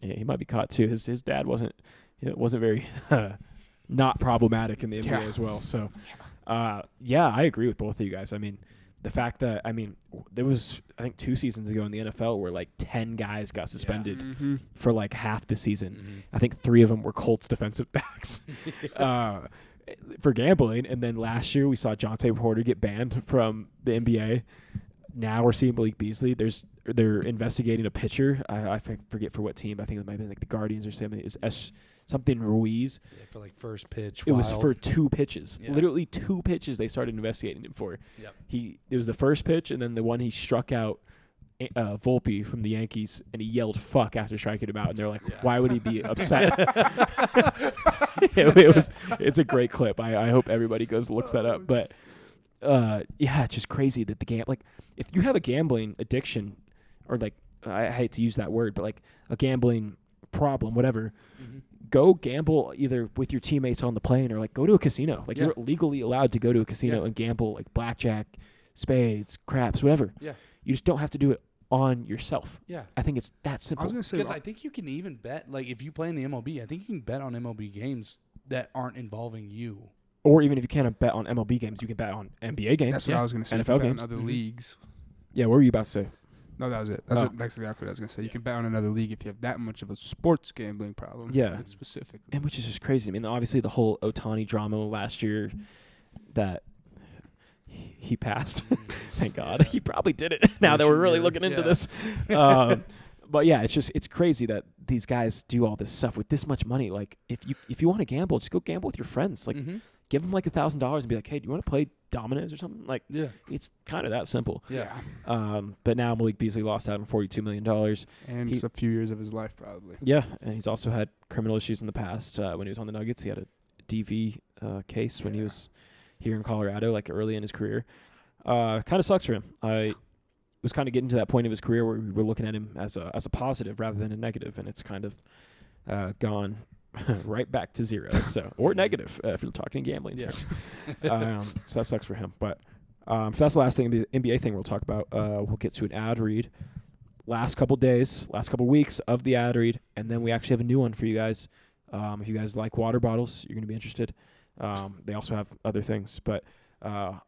he might be caught too. His dad wasn't very not problematic in the NBA as well. So I agree with both of you guys. I mean, the fact that there was I think 2 seasons ago in the NFL where like 10 guys got suspended for like half the season. Mm-hmm. I think 3 of them were Colts defensive backs for gambling. And then last year we saw Jonte Porter get banned from the NBA. Now we're seeing Malik Beasley. They're investigating a pitcher. I forget for what team. I think it might be like the Guardians or something. Is something Ruiz. Yeah, for like first pitch. It was for 2 pitches. Yeah. Literally 2 pitches they started investigating him for. Yep. It was the first pitch and then the one he struck out Volpe from the Yankees, and he yelled "fuck" after striking him out, and they're like, "Why would he be upset?" It's a great clip. I hope everybody goes and looks that up. But it's just crazy that the game. Like, if you have a gambling addiction, or like I hate to use that word, but like a gambling problem, whatever. Mm-hmm. Go gamble either with your teammates on the plane or like go to a casino. Like you're legally allowed to go to a casino and gamble like blackjack, spades, craps, whatever. Yeah. You just don't have to do it on yourself. Yeah. I think it's that simple. I was gonna say because I think you can even bet, like if you play in the MLB, I think you can bet on MLB games that aren't involving you. Or even if you can't bet on MLB games, you can bet on NBA games. That's what I was gonna say. NFL games. On other leagues. Yeah, what were you about to say? No, that was it. That's exactly what I was going to say. You can bet on another league if you have that much of a sports gambling problem. Yeah. Specifically. And which is just crazy. I mean, obviously the whole Ohtani drama last year that he passed. Thank God. He probably did it now that we're really looking into this. But yeah, it's crazy that these guys do all this stuff with this much money. Like if you want to gamble, just go gamble with your friends. Like give them like $1,000 and be like, hey, do you want to play dominoes or something? Like it's kind of that simple. Yeah. But now Malik Beasley lost out on $42 million. And it's a few years of his life probably. Yeah, and he's also had criminal issues in the past. When he was on the Nuggets, he had a DV case when he was here in Colorado, like early in his career. Kind of sucks for him. I was kind of getting to that point of his career where we were looking at him as a positive rather than a negative, and it's kind of gone right back to zero. So or negative if you're talking gambling terms. So that sucks for him. But so that's the last thing, the NBA thing we'll talk about. We'll get to an ad read. Last couple weeks of the ad read, and then we actually have a new one for you guys. If you guys like water bottles, you're going to be interested. They also have other things, but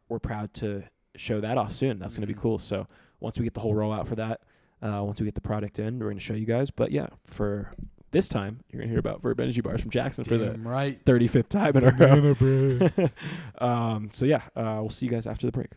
we're proud to show that off soon. That's going to be cool. So once we get the whole rollout for that, once we get the product in, we're going to show you guys. But yeah, for this time, you're going to hear about Verb Energy Bars from Jackson for the 35th time in a row. So yeah, we'll see you guys after the break.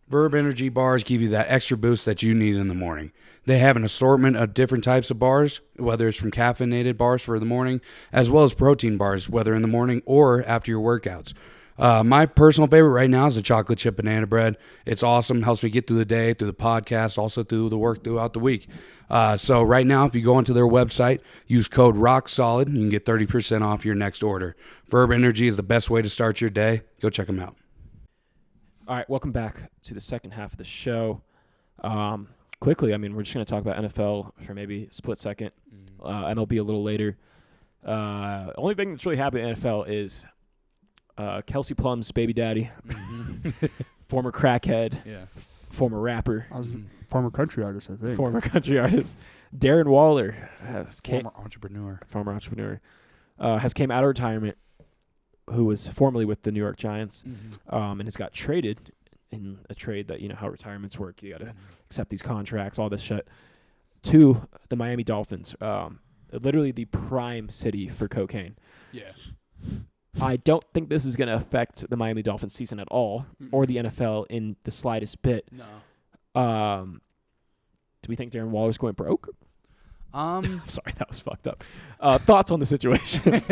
Verb Energy Bars give you that extra boost that you need in the morning. They have an assortment of different types of bars, whether it's from caffeinated bars for the morning, as well as protein bars, whether in the morning or after your workouts. My personal favorite right now is the chocolate chip banana bread. It's awesome. Helps me get through the day, through the podcast, also through the work throughout the week. So right now, if you go onto their website, use code ROCKSOLID, you can get 30% off your next order. Verb Energy is the best way to start your day. Go check them out. All right, welcome back to the second half of the show. Quickly, I mean, we're just going to talk about NFL for maybe a split second. MLB a little later. Only thing that's really happened in NFL is Kelsey Plum's baby daddy, former crackhead, former rapper. Former country artist, I think. Former country artist. Darren Waller. Former entrepreneur. Has came out of retirement, who was formerly with the New York Giants, and has got traded in a trade that, how retirements work. You got to accept these contracts, all this shit. To the Miami Dolphins, literally the prime city for cocaine. Yeah. I don't think this is going to affect the Miami Dolphins season at all, or the NFL in the slightest bit. No. Do we think Darren Waller's going broke? Sorry, that was fucked up. Thoughts on the situation?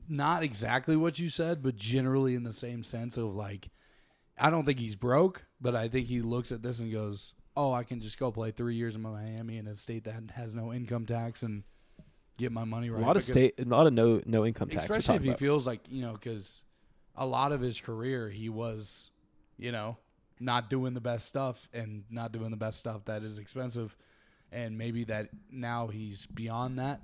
Not exactly what you said, but generally in the same sense of like, I don't think he's broke, but I think he looks at this and goes, "Oh, I can just go play 3 years in Miami in a state that has no income tax and get my money right." A lot of no income tax. Especially if he feels like, because a lot of his career he was, not doing the best stuff and not doing the best stuff that is expensive. And maybe that now he's beyond that.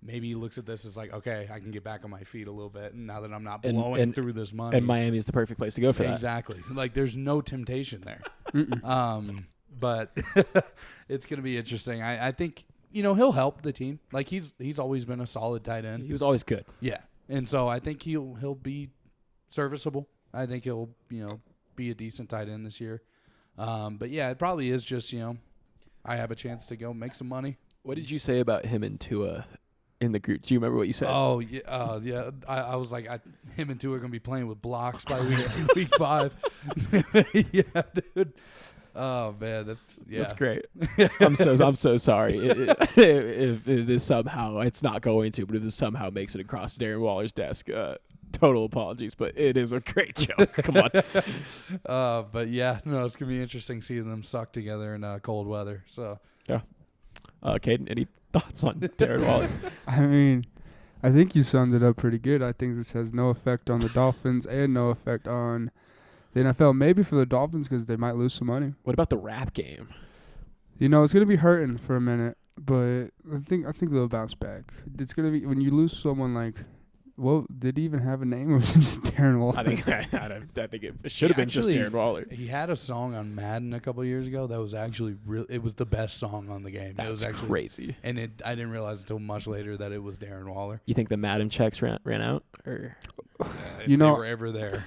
Maybe he looks at this as like, okay, I can get back on my feet a little bit. And now that I'm not blowing through this money. And Miami is the perfect place to go for that. Exactly. Like there's no temptation there. But it's going to be interesting. I think, he'll help the team. Like he's always been a solid tight end. He was always good. Yeah. And so I think he'll be serviceable. I think he'll, be a decent tight end this year. But yeah, it probably is just, I have a chance to go make some money. What did you say about him and Tua in the group? Do you remember what you said? Oh, yeah. Yeah. I was like, him and Tua are going to be playing with blocks by week 5. Yeah, dude. Oh, man. That's great. I'm so sorry. If this somehow, it's not going to, but if this somehow makes it across Darren Waller's desk, total apologies, but it is a great joke. Come on. But yeah, no, it's going to be interesting seeing them suck together in cold weather. So, yeah. Caden, any thoughts on Darren Waller? I mean, I think you summed it up pretty good. I think this has no effect on the Dolphins and no effect on the NFL. Maybe for the Dolphins because they might lose some money. What about the rap game? It's going to be hurting for a minute, but I think they'll bounce back. It's going to be when you lose someone like. Well, did he even have a name, or was it just Darren Waller? I think it should have been just Darren Waller. He had a song on Madden a couple of years ago that was actually it was the best song on the game. That's it was actually crazy. And I didn't realize until much later that it was Darren Waller. You think the Madden checks ran out, or if they were ever there?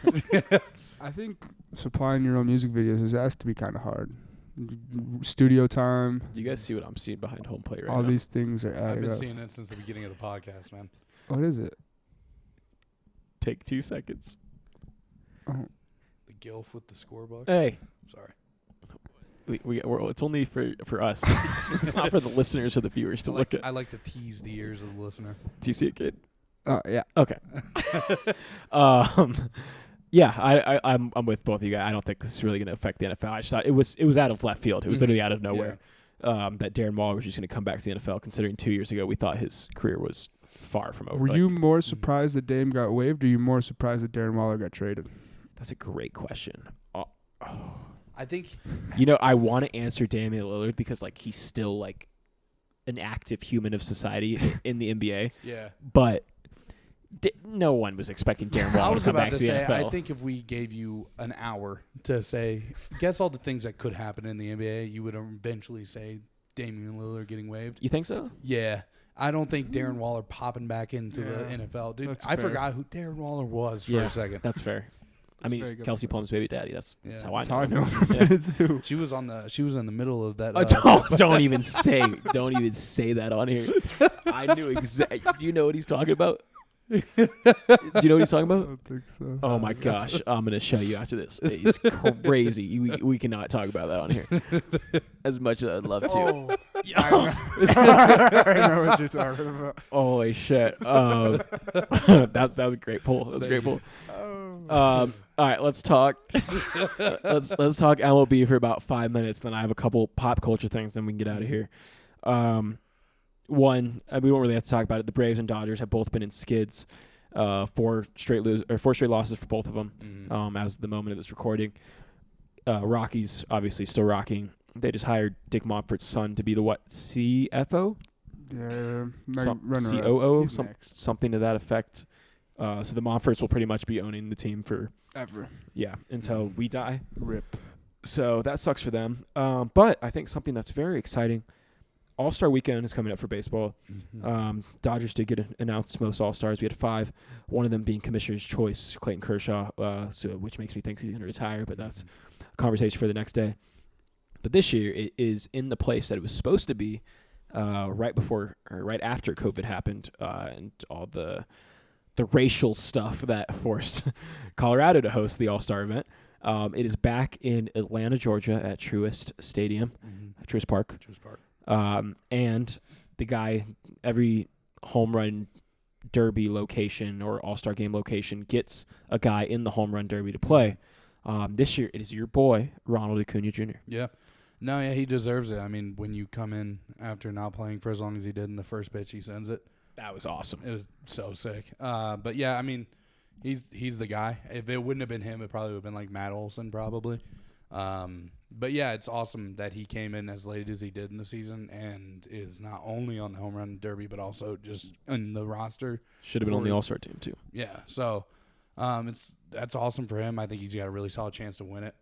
I think supplying your own music videos has to be kind of hard. Studio time. Do you guys see what I'm seeing behind home plate right now? All these things are. I've been seeing it since the beginning of the podcast, man. What is it? Take 2 seconds. Oh. The gilf with the scorebook. Hey, sorry. It's only for us. It's not for the listeners or the viewers to look at. I like to tease the ears of the listener. Do you see it, kid? Yeah. Okay. Yeah, I'm with both of you guys. I don't think this is really going to affect the NFL. I just thought it was out of left field. It was literally out of nowhere. Yeah. That Darren Waller was just going to come back to the NFL. Considering 2 years ago we thought his career was far from over. Were you more surprised that Dame got waived, or are you more surprised that Darren Waller got traded? That's a great question. I think I want to answer Damian Lillard because he's still an active human of society in the NBA. Yeah, but no one was expecting Darren Waller to come back to the NFL. I think if we gave you an hour to say, guess all the things that could happen in the NBA, you would eventually say Damian Lillard getting waived. You think so? Yeah. I don't think Darren Waller popping back into the NFL. Dude, I forgot who Darren Waller was for a second. That's fair. I mean, Kelsey Plum's baby daddy. That's how I know. Him. She was in the middle of that. Don't even say that on here. I knew exactly. Do you know what he's talking about? Do you know what he's talking about? I don't think so. Oh my gosh, I'm gonna show you after this. It's crazy. We cannot talk about that on here. As much as I'd love to. Oh, I know what you're talking about. Holy shit. That was a great pull. That was a great pull. All right, let's talk. let's talk MLB for about 5 minutes. Then I have a couple pop culture things. Then we can get out of here. One, we don't really have to talk about it. The Braves and Dodgers have both been in skids. 4 straight losses for both of them. As of the moment of this recording. Rockies obviously still rocking. They just hired Dick Monfort's son to be the CFO? Yeah, COO, something to that effect. So the Monforts will pretty much be owning the team for ever. Yeah, until we die. Rip. So that sucks for them. But I think something that's very exciting. All-Star weekend is coming up for baseball. Dodgers did get announced most All-Stars. We had 5, one of them being Commissioner's Choice, Clayton Kershaw, which makes me think he's going to retire, but that's a conversation for the next day. But this year it is in the place that it was supposed to be right after COVID happened and all the racial stuff that forced Colorado to host the All-Star event. It is back in Atlanta, Georgia at Truist Stadium, Truist Park. And the guy, every home run derby location or All-Star game location gets a guy in the home run derby to play. This year, it is your boy, Ronald Acuna Jr. Yeah. No, yeah, he deserves it. I mean, when you come in after not playing for as long as he did in the first pitch, he sends it. That was awesome. It was so sick. But, yeah, I mean, he's the guy. If it wouldn't have been him, it probably would have been like Matt Olson probably. But, yeah, it's awesome that he came in as late as he did in the season and is not only on the home run derby but also just in the roster. Should have been on the All-Star team, too. Yeah, so that's awesome for him. I think he's got a really solid chance to win it.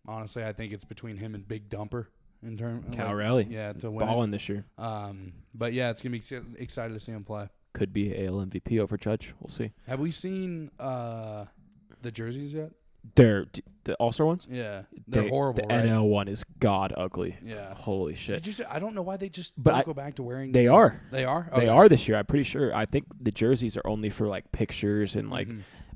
Honestly, I think it's between him and Big Dumper in terms Cal Raleigh. Yeah, to win balling it. this year. But, yeah, it's going to be excited to see him play. Could be AL MVP over Judge. We'll see. Have we seen the jerseys yet? The All-Star ones? Yeah. They're horrible, The right? NL one is god ugly. Yeah. Holy shit. I don't know why they just But don't go back to wearing. They are. They are? They are this year. I'm pretty sure. I think the jerseys are only for like pictures and like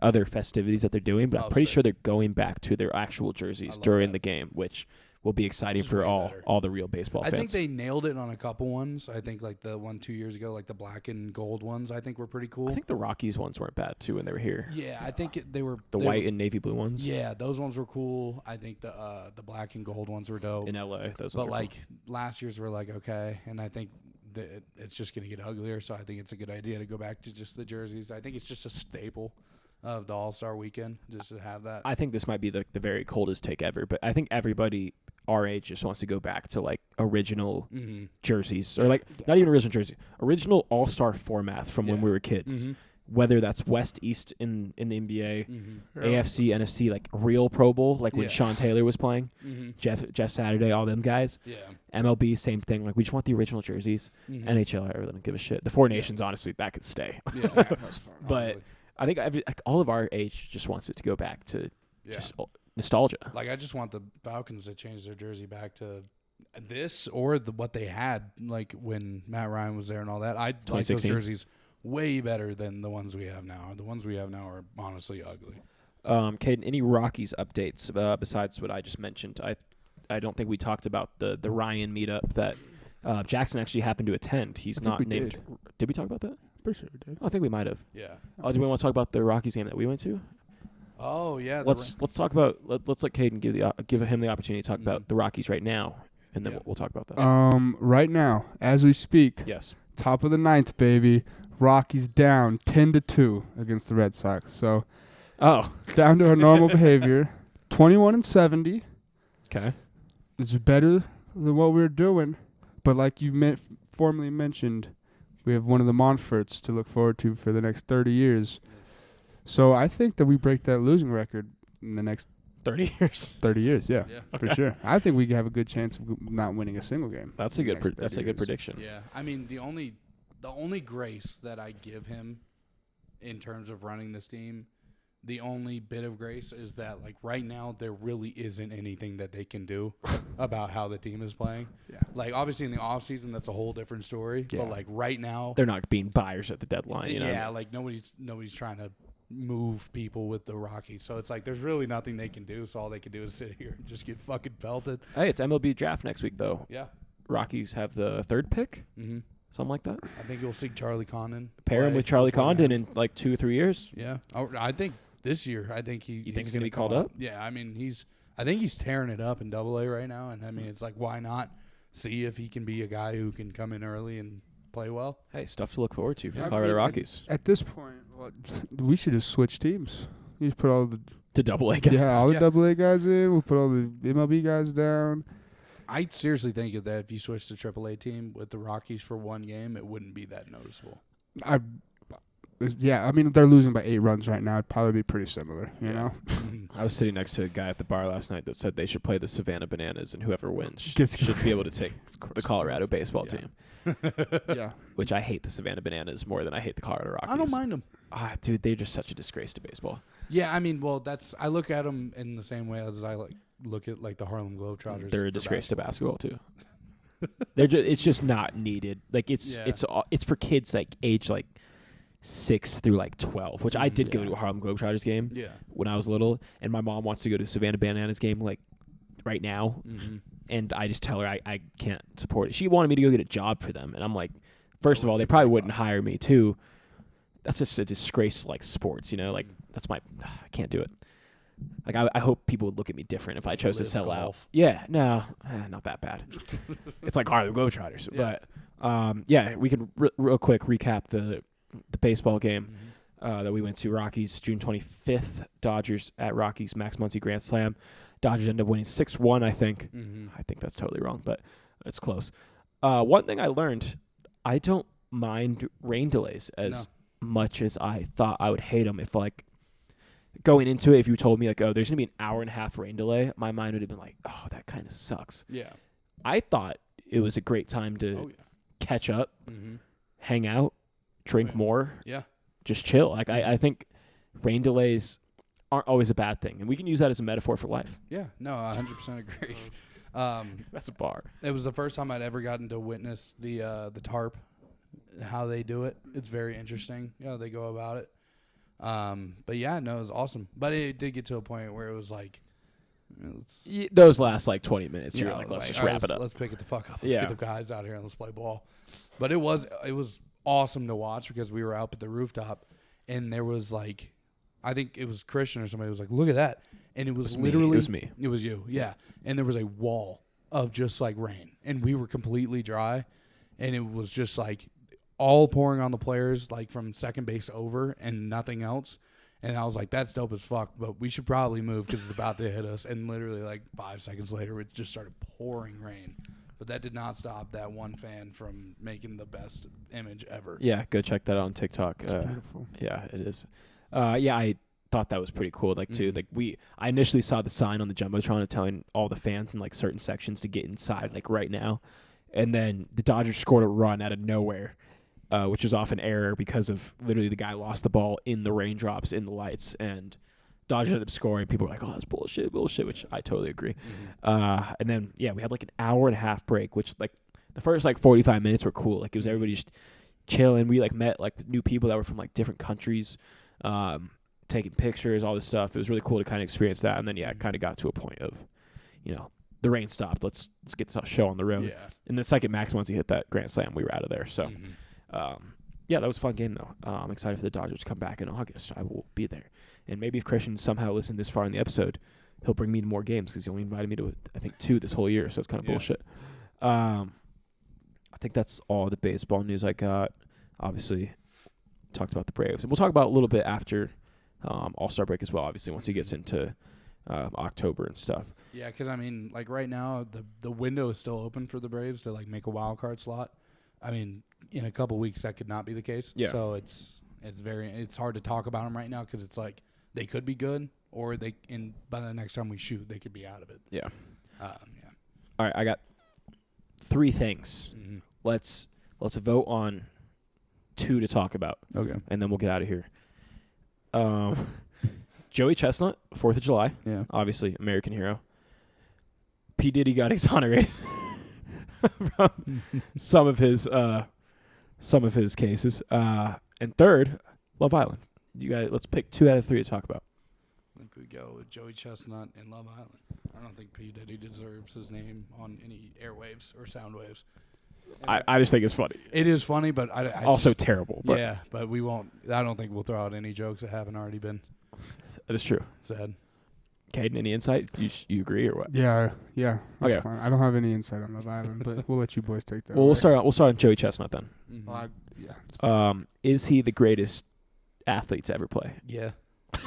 other festivities that they're doing, but I'm pretty sure they're going back to their actual jerseys during the game, which will be exciting for all the real baseball fans. I think they nailed it on a couple ones. I think like the one 2 years ago, like the black and gold ones, I think were pretty cool. I think the Rockies ones weren't bad too when they were here. Yeah, I think they were the white and navy blue ones. Yeah, those ones were cool. I think the black and gold ones were dope. In LA, those ones but were like cool. last year's were like okay, and I think that it's just gonna get uglier. So I think it's a good idea to go back to just the jerseys. I think it's just a staple of the All-Star weekend just to have that. I think this might be the very coldest take ever, but I think everybody our age just wants to go back to like original jerseys or like not even original jersey, original All-Star formats from when we were kids. Whether that's West East in the NBA, AFC, NFC, like real Pro Bowl, like when Sean Taylor was playing, Jeff Saturday, all them guys. Yeah. MLB, same thing. Like we just want the original jerseys. NHL, I really don't give a shit. The Four Nations, honestly, that could stay. Yeah, that's fine. But I think all of our age just wants it to go back to just nostalgia. Like I just want the Falcons to change their jersey back to this or what they had like when Matt Ryan was there and all that. I like those jerseys way better than the ones we have now. The ones we have now are honestly ugly. Caden, any Rockies updates besides what I just mentioned? I don't think we talked about the Ryan meetup that Jackson actually happened to attend. He's not named. Did we talk about that? Pretty sure we did. I think we might have. Yeah. Oh, do we want to talk about the Rockies game that we went to? Oh yeah. Let's talk about let's let Caden give him the opportunity to talk about the Rockies right now, and then we'll talk about that. Right now, as we speak. Yes. Top of the ninth, baby. Rockies down 10-2 against the Red Sox. So, down to our normal behavior. 21-70. Okay. It's better than what we were doing, but like you formerly mentioned, we have one of the Montforts to look forward to for the next 30 years. So I think that we break that losing record in the next 30 years. 30 years, yeah. Okay. For sure. I think we have a good chance of not winning a single game. That's a good prediction. Yeah. I mean, the only grace that I give him in terms of running this team, the only bit of grace is that like right now there really isn't anything that they can do about how the team is playing. Yeah. Like obviously in the offseason that's a whole different story, but like right now they're not being buyers at the deadline, you know. Yeah, like nobody's trying to move people with the Rockies. So it's like there's really nothing they can do. So all they can do is sit here and just get fucking pelted. Hey, it's MLB draft next week though. Yeah. Rockies have the third pick. Something like that. I think you'll see Charlie Condon. Pair him with Charlie Condon in like 2 or 3 years. Yeah. I think this year, I think You think he's going to be called up? Yeah. I mean, I think he's tearing it up in AA right now. And I mean, it's like, why not see if he can be a guy who can come in early and play well? Hey, stuff to look forward to for the Colorado Rockies. At this point, we should just switch teams. You just put all the To AA guys. all the AA guys in. We'll put all the MLB guys down. I seriously think that if you switch to AAA team with the Rockies for one game, it wouldn't be that noticeable. Yeah, I mean, they're losing by 8 runs right now. It'd probably be pretty similar, you know? I was sitting next to a guy at the bar last night that said they should play the Savannah Bananas, and whoever wins should be able to take the Colorado baseball team. Yeah. Which I hate the Savannah Bananas more than I hate the Colorado Rockies. I don't mind them. Dude, they're just such a disgrace to baseball. Yeah, I mean, well, I look at them in the same way as I look at the Harlem Globetrotters. They're a disgrace to basketball too. It's just not needed. Like it's for kids like age 6 through 12, which I did go to a Harlem Globetrotters game when I was little, and my mom wants to go to Savannah Bananas game right now, and I just tell her I can't support it. She wanted me to go get a job for them, and I'm like, first of all, they probably wouldn't hire me. Too, that's just a disgrace to sports, I can't do it. I hope people would look at me different if I chose to sell out. Yeah, no, not that bad. It's like Harlem Globetrotters, but we can real quick recap the baseball game that we went to. Rockies, June 25th, Dodgers at Rockies, Max Muncy Grand Slam. Dodgers ended up winning 6-1, I think. I think that's totally wrong, but it's close. One thing I learned, I don't mind rain delays as much as I thought I would hate them. If going into it, if you told me there's going to be an hour and a half rain delay, my mind would have been like, oh, that kind of sucks. Yeah. I thought it was a great time to catch up, hang out, drink more, just chill. I think rain delays aren't always a bad thing, and we can use that as a metaphor for life. Yeah, no, 100% agree. That's a bar. It was the first time I'd ever gotten to witness the tarp, how they do it. It's very interesting, how they go about it. But yeah, no, it was awesome. But it did get to a point where it was those last 20 minutes. You're let's just wrap it up. Let's pick it the fuck up. Let's get the guys out here and let's play ball. But it was awesome to watch because we were up at the rooftop and there was I think it was Christian or somebody was like, look at that. And it was literally. It was me. It was you. Yeah. And there was a wall of just rain and we were completely dry and it was just all pouring on the players from second base over and nothing else. And I was like, that's dope as fuck, but we should probably move because it's about to hit us. And literally 5 seconds later, it just started pouring rain. But that did not stop that one fan from making the best image ever. Yeah, go check that out on TikTok. It's beautiful. Yeah, it is. I thought that was pretty cool. Too, I initially saw the sign on the jumbotron telling all the fans in certain sections to get inside right now, and then the Dodgers scored a run out of nowhere. Which was off an error because of literally the guy lost the ball in the raindrops in the lights, and Dodgers ended up scoring. People were like, "Oh, that's bullshit," which I totally agree. And then we had an hour and a half break, which the first 45 minutes were cool. It was everybody just chilling. We met new people that were from different countries, taking pictures, all this stuff. It was really cool to kind of experience that. And then it kind of got to a point of, the rain stopped. Let's get the show on the road. Yeah. And the second Max once he hit that grand slam, we were out of there. So. That was a fun game, though. I'm excited for the Dodgers to come back in August. I will be there. And maybe if Christian somehow listened this far in the episode, he'll bring me to more games because he only invited me to, I think, 2 this whole year, so it's kind of bullshit. I think that's all the baseball news I got. Obviously, talked about the Braves. And we'll talk about a little bit after All-Star break as well, obviously, once he gets into October and stuff. Yeah, because, right now, the window is still open for the Braves to, make a wild card slot. In a couple weeks that could not be the case. Yeah. So it's hard to talk about them right now because it's they could be good or by the next time we shoot they could be out of it. Yeah. All right, I got 3 things. Let's vote on 2 to talk about. Okay. And then we'll get out of here. Joey Chesnut, 4th of July. Yeah. Obviously, American hero. P. Diddy got exonerated from some of his cases. And 3rd, Love Island. You guys, let's pick 2 out of 3 to talk about. I think we go with Joey Chestnut and Love Island. I don't think P. Diddy deserves his name on any airwaves or sound waves. I just think it's funny. It is funny, but I also terrible. But yeah, but we won't. I don't think we'll throw out any jokes that haven't already been. That is true. Said. Caden, any insight? You agree or what? Yeah. That's okay. Fine. I don't have any insight on Love Island, but we'll let you boys take that. Well, we'll start on Joey Chestnut then. Is he the greatest athlete to ever play? Yeah.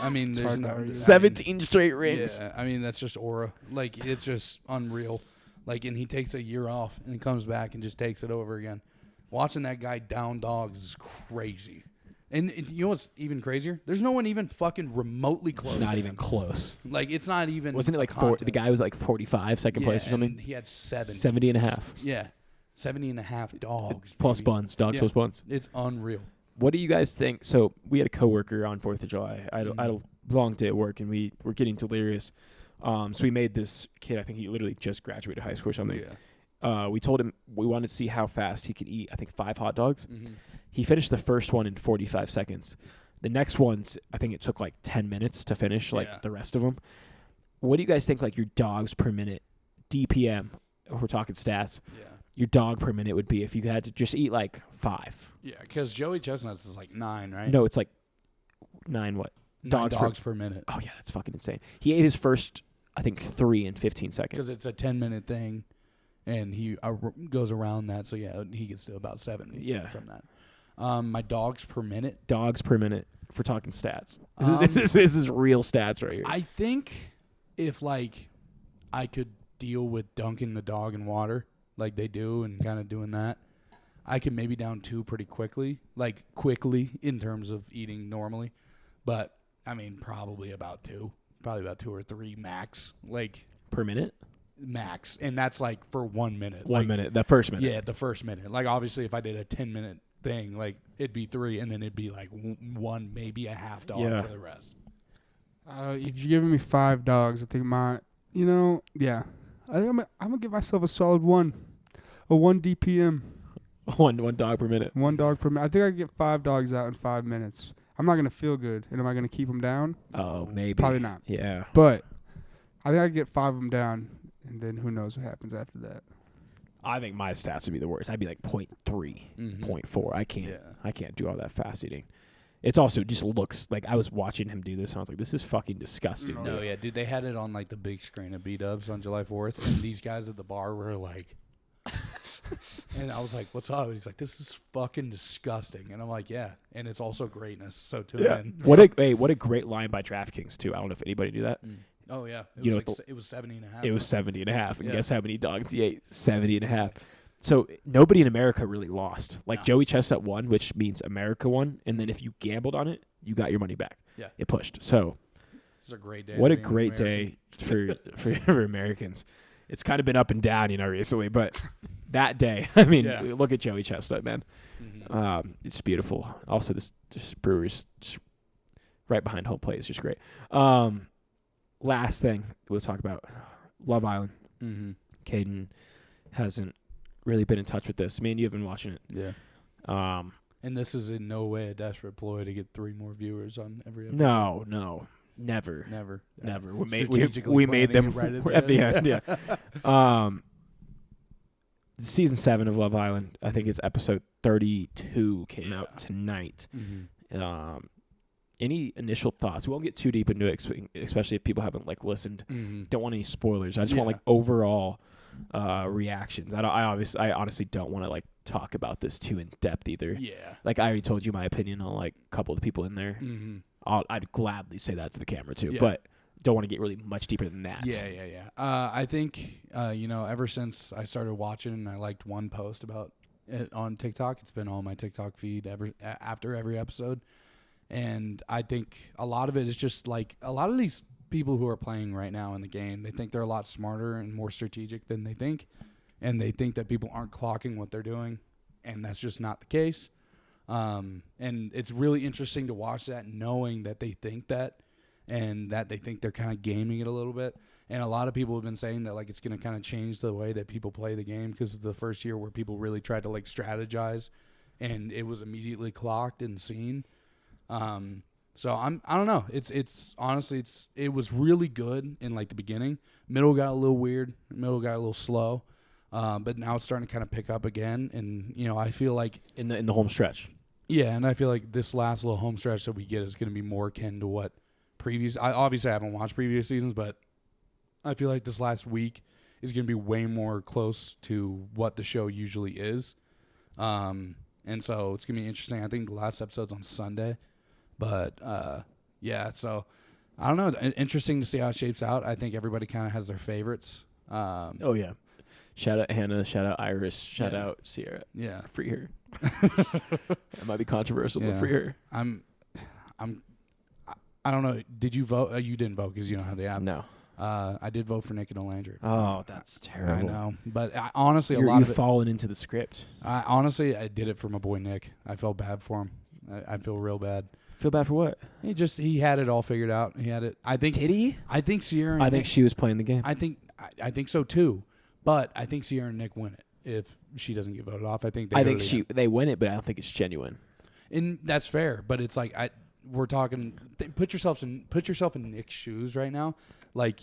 There's no 17 straight rings. Yeah, that's just aura. It's just unreal. And he takes a year off and comes back and just takes it over again. Watching that guy down dogs is crazy. And you know what's even crazier? There's no one even fucking remotely close. Not to even him. close. Like, it's not even. Wasn't it like the guy was like 45, second place or something? And he had 70. 70 and a half. Yeah. 70 and a half dogs. Plus baby. buns. Dogs plus buns. It's unreal. What do you guys think? So we had a coworker on 4th of July. I had a long day at work, and we were getting delirious. So we made this kid, I think he literally just graduated high school or something. Yeah. We told him we wanted to see how fast he could eat, I think, 5 hot dogs. Mm-hmm. He finished the first one in 45 seconds. The next ones, I think it took like 10 minutes to finish, like the rest of them. What do you guys think, like, your dogs per minute, DPM, if we're talking stats, your dog per minute would be if you had to just eat like 5? Yeah, because Joey Chestnut's is like 9, right? No, it's like 9 what? 9 dogs per minute. Oh, yeah, that's fucking insane. He ate his first, I think, 3 in 15 seconds. Because it's a 10-minute thing, and he goes around that. So, yeah, he gets to about 70 from that. My dogs per minute. Dogs per minute. If we're talking stats. This is real stats right here. I think if, like, I could deal with dunking the dog in water like they do and kind of doing that, I could maybe down 2 pretty quickly. Like, quickly in terms of eating normally. But, I mean, probably about 2. Probably about 2 or 3 max. Like, per minute? Max. And that's, like, for 1 minute. 1 minute. The first minute. Yeah, the first minute. Like, obviously, if I did a 10-minute thing, like, it'd be 3, and then it'd be like 1, maybe a half dog for the rest. If you're giving me 5 dogs, I think I think I'm gonna give myself a solid 1 DPM. One dog per minute. 1 dog per minute. I think I can get 5 dogs out in 5 minutes. I'm not gonna feel good, and am I gonna keep them down? Oh, maybe. Probably not. Yeah. But I think I can get 5 of them down, and then who knows what happens after that. I think my stats would be the worst. I'd be like 0.3, 0.4. I can't do all that fast eating. It's also just looks like I was watching him do this, and I was like, this is fucking disgusting. No, yeah, dude, they had it on like the big screen of B-Dubs on July 4th, and these guys at the bar were like, and I was like, what's up? And he's like, this is fucking disgusting. And I'm like, yeah, and it's also greatness. So tune in. What a great line by DraftKings too. I don't know if anybody knew that. Oh, yeah. It was 70 and a half. It was 70 and a half. And guess how many dogs he ate? 70 and a half. So nobody in America really lost. Like Joey Chestnut won, which means America won. And then if you gambled on it, you got your money back. Yeah. It pushed. So it's a great day. What a great day for Americans. It's kind of been up and down, recently. But that day, I mean, look at Joey Chestnut, man. Mm-hmm. It's beautiful. Also, this brewer's just right behind home plate is just great. Last thing we'll talk about, Love Island. Mm-hmm. Caden hasn't really been in touch with this. Me and you have been watching it. Yeah. And this is in no way a desperate ploy to get 3 more viewers on every episode. No. Never. We made them right at the end. Yeah. Season 7 of Love Island, I think it's episode 32 came out tonight. Mm-hmm. Any initial thoughts? We won't get too deep into it, especially if people haven't listened. Mm-hmm. Don't want any spoilers. I just want overall reactions. I honestly don't want to talk about this too in depth either. Yeah. I already told you my opinion on a couple of the people in there. Mm-hmm. I'd gladly say that to the camera too, but don't want to get really much deeper than that. Yeah. I think ever since I started watching, and I liked one post about it on TikTok. It's been on my TikTok feed after every episode. And I think a lot of it is just a lot of these people who are playing right now in the game, they think they're a lot smarter and more strategic than they think. And they think that people aren't clocking what they're doing. And that's just not the case. And it's really interesting to watch that, knowing that they think that, and that they think they're kind of gaming it a little bit. And a lot of people have been saying that it's going to kind of change the way that people play the game, because it's the first year where people really tried to strategize, and it was immediately clocked and seen. So I don't know. It's honestly it was really good in the beginning. Middle got a little weird. Middle got a little slow. But now it's starting to kind of pick up again, and I feel like in the home stretch. Yeah, and I feel like this last little home stretch that we get is going to be more akin to what previous. I haven't watched previous seasons, but I feel like this last week is going to be way more close to what the show usually is. And so it's going to be interesting. I think the last episode's on Sunday. But, so I don't know. Interesting to see how it shapes out. I think everybody kind of has their favorites. Oh, yeah. Shout out Hannah. Shout out Iris. Shout out Sierra. Yeah. Free her. It might be controversial, but free her. I don't know. Did you vote? You didn't vote because you don't have the app. No. I did vote for Nick and Landry. Oh, that's terrible. I know, but honestly, you've fallen into the script. I did it for my boy Nick. I felt bad for him. I feel real bad. Feel bad for what? He had it all figured out. He had it. I think. Did he? I think Sierra. And I think Nick, she was playing the game. I think so too, but I think Sierra and Nick win it if she doesn't get voted off. I think they win it, but I don't think it's genuine. And that's fair, but it's like we're talking. Put yourself in Nick's shoes right now. Like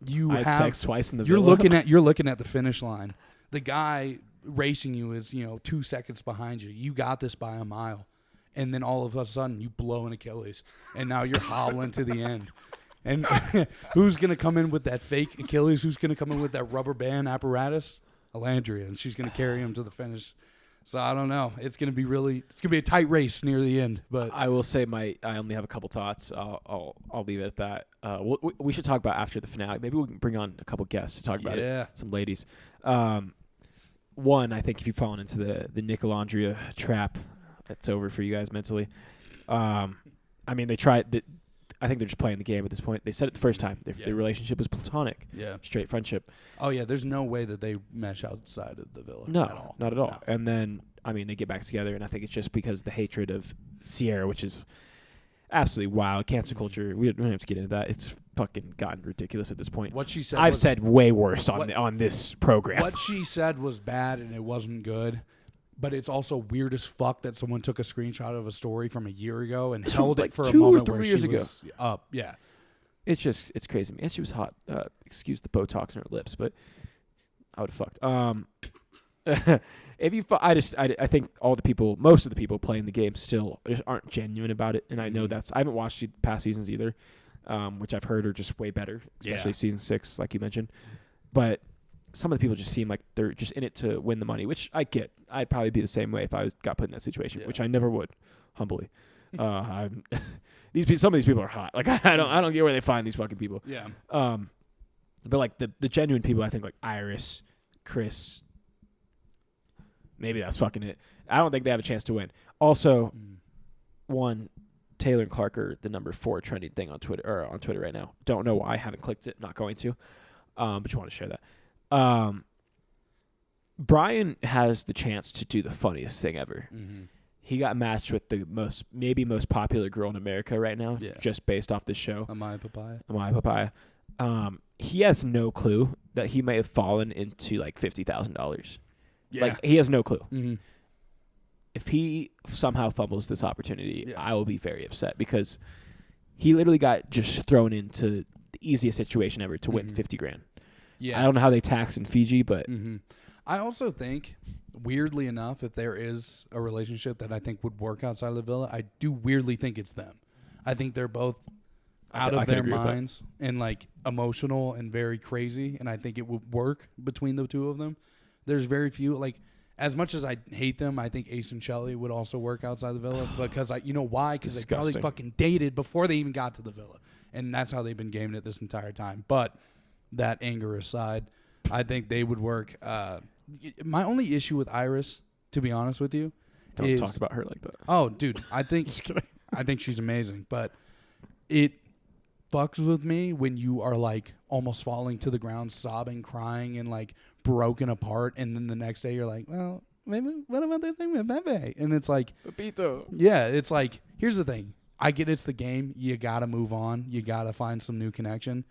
I had sex twice in the you're villa. you're looking at the finish line. The guy racing you is 2 seconds behind you. You got this by a mile, and then all of a sudden you blow an Achilles, and now you're hobbling to the end. And who's gonna come in with that fake Achilles? Who's gonna come in with that rubber band apparatus? Alandria, and she's gonna carry him to the finish. So I don't know. It's gonna be a tight race near the end. But I will say I only have a couple thoughts. I'll leave it at that. We should talk about after the finale. Maybe we can bring on a couple guests to talk about it. Some ladies. One, I think if you've fallen into the Nick Alandria trap, it's over for you guys mentally. I mean, they tried. I think they're just playing the game at this point. They said it the first time. Their relationship was platonic. Yeah. Straight friendship. Oh, yeah. There's no way that they mesh outside of the villa. No, at all. Not at all. No. And then, I mean, they get back together, and I think it's just because the hatred of Sierra, which is absolutely wild. Cancel culture. We don't have to get into that. It's fucking gotten ridiculous at this point. What she said. I've said way worse on this program. What she said was bad, and it wasn't good. But it's also weird as fuck that someone took a screenshot of a story from a year ago and held it for a moment where she was up. Yeah. It's crazy, man. She was hot. Excuse the Botox in her lips, but I would have fucked. I think most of the people playing the game still just aren't genuine about it, and I know I haven't watched the past seasons either, which I've heard are just way better, especially season 6, like you mentioned. But some of the people just seem like they're just in it to win the money, which I get. I'd probably be the same way if I got put in that situation, which I never would, humbly. Some of these people are hot. Like I don't get where they find these fucking people. Yeah. But like the genuine people, I think like Iris, Chris, maybe that's fucking it. I don't think they have a chance to win. Also, one, Taylor and Clark are the number 4 trending thing on Twitter right now. Don't know why. Haven't clicked it. Not going to. But you want to share that. Brian has the chance to do the funniest thing ever. Mm-hmm. He got matched with the most popular girl in America right now, just based off this show. Amaya Papaya. He has no clue that he may have fallen into like $50,000. Yeah. Like he has no clue. Mm-hmm. If he somehow fumbles this opportunity, I will be very upset because he literally got just thrown into the easiest situation ever to win $50,000. Yeah, I don't know how they tax in Fiji, but I also think, weirdly enough, if there is a relationship that I think would work outside of the villa, I do weirdly think it's them. I think they're both out of their minds and like emotional and very crazy, and I think it would work between the two of them. There's very few, like, as much as I hate them, I think Ace and Shelley would also work outside the villa because you know why? Because they probably fucking dated before they even got to the villa, and that's how they've been gaming it this entire time. But that anger aside, I think they would work. My only issue with Iris, to be honest with you, don't talk about her like that. Oh, dude, I think she's amazing, but it fucks with me when you are like almost falling to the ground, sobbing, crying, and like broken apart, and then the next day you're like, well, maybe what about that thing with Pepe? And it's like, Pepito. Yeah, it's like, here's the thing. I get it's the game. You gotta move on. You gotta find some new connection.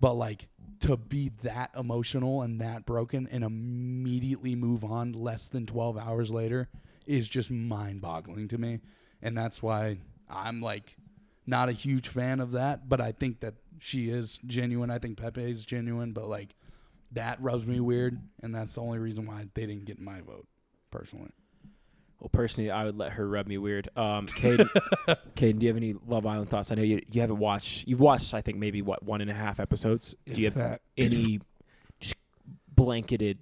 But like to be that emotional and that broken and immediately move on less than 12 hours later is just mind-boggling to me. And that's why I'm like not a huge fan of that. But I think that she is genuine. I think Pepe is genuine. But like that rubs me weird. And that's the only reason why they didn't get my vote, personally. Well, personally, I would let her rub me weird. Caden, do you have any Love Island thoughts? I know you haven't watched. You've watched, I think, maybe 1.5 episodes. Do you have any just blanketed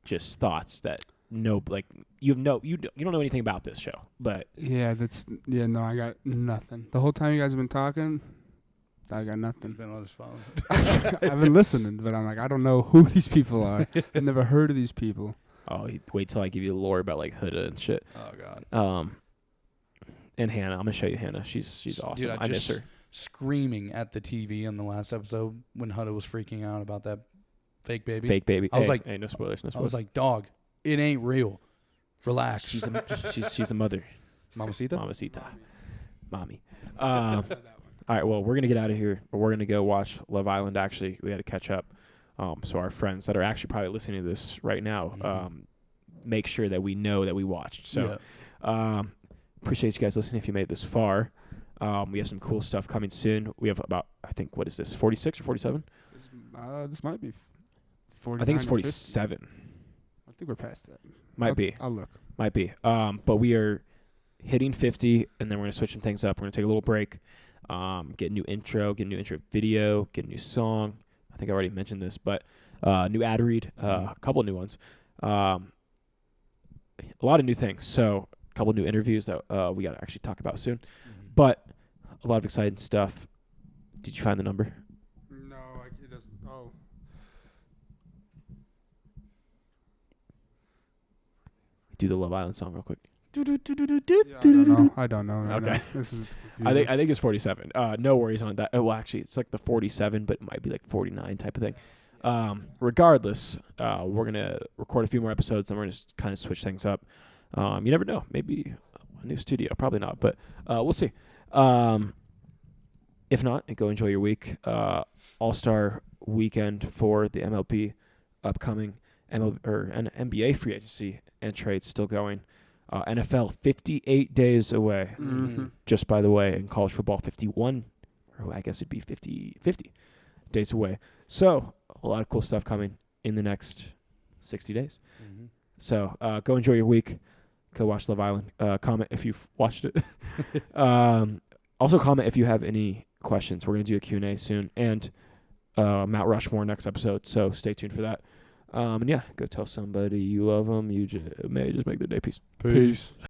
just thoughts that you don't know anything about this show, but no, I got nothing. The whole time you guys have been talking, I got He's nothing. been on his phone. I've been listening, but I'm like, I don't know who these people are. I've never heard of these people. Oh, wait till I give you the lore about like Huda and shit. Oh God. And Hannah, I'm gonna show you Hannah. She's awesome. Dude, I miss her. Screaming at the TV in the last episode when Huda was freaking out about that fake baby. Fake baby. I was Hey, like, hey, no spoilers. No I spoilers. was like, dog, it ain't real. Relax. she's a mother. Mamacita? Mamacita. Mommy. All right, well, we're going to get out of here. But we're going to go watch Love Island. Actually, we had to catch up. So our friends that are actually probably listening to this right now, make sure that we know that we watched. So appreciate you guys listening if you made it this far. We have some cool stuff coming soon. We have about, I think, what is this, 46 or 47? This might be 40. I think it's 47. I think we're past that. Might be. I'll look. Might be. But we are hitting 50, and then we're going to switch some things up. We're going to take a little break, get a new intro, get a new intro video, get a new song. I think I already mentioned this, but new ad read, a couple of new ones. A lot of new things. So a couple of new interviews that we got to actually talk about soon. But a lot of exciting stuff. Did you find the number? No, it doesn't. Oh. Do the Love Island song real quick. Yeah, I don't know. No, Okay. no. This is I think it's 47. No worries on that. Oh, well, actually, it's like the 47, but it might be like 49 type of thing. Regardless, we're gonna record a few more episodes, and we're gonna kind of switch things up. You never know. Maybe a new studio. Probably not, but we'll see. If not, go enjoy your week. All-Star weekend for the MLB upcoming, and NBA free agency and trades still going. NFL 58 days away, just by the way, and college football 51, or I guess it'd be 50 days away. So a lot of cool stuff coming in the next 60 days. So go enjoy your week. Go watch Love Island. Comment if you've watched it. Also comment if you have any questions. We're going to do a Q&A soon. And Mount Rushmore next episode. So stay tuned for that. And yeah, go tell somebody you love them. You may just make their day. Peace. Peace.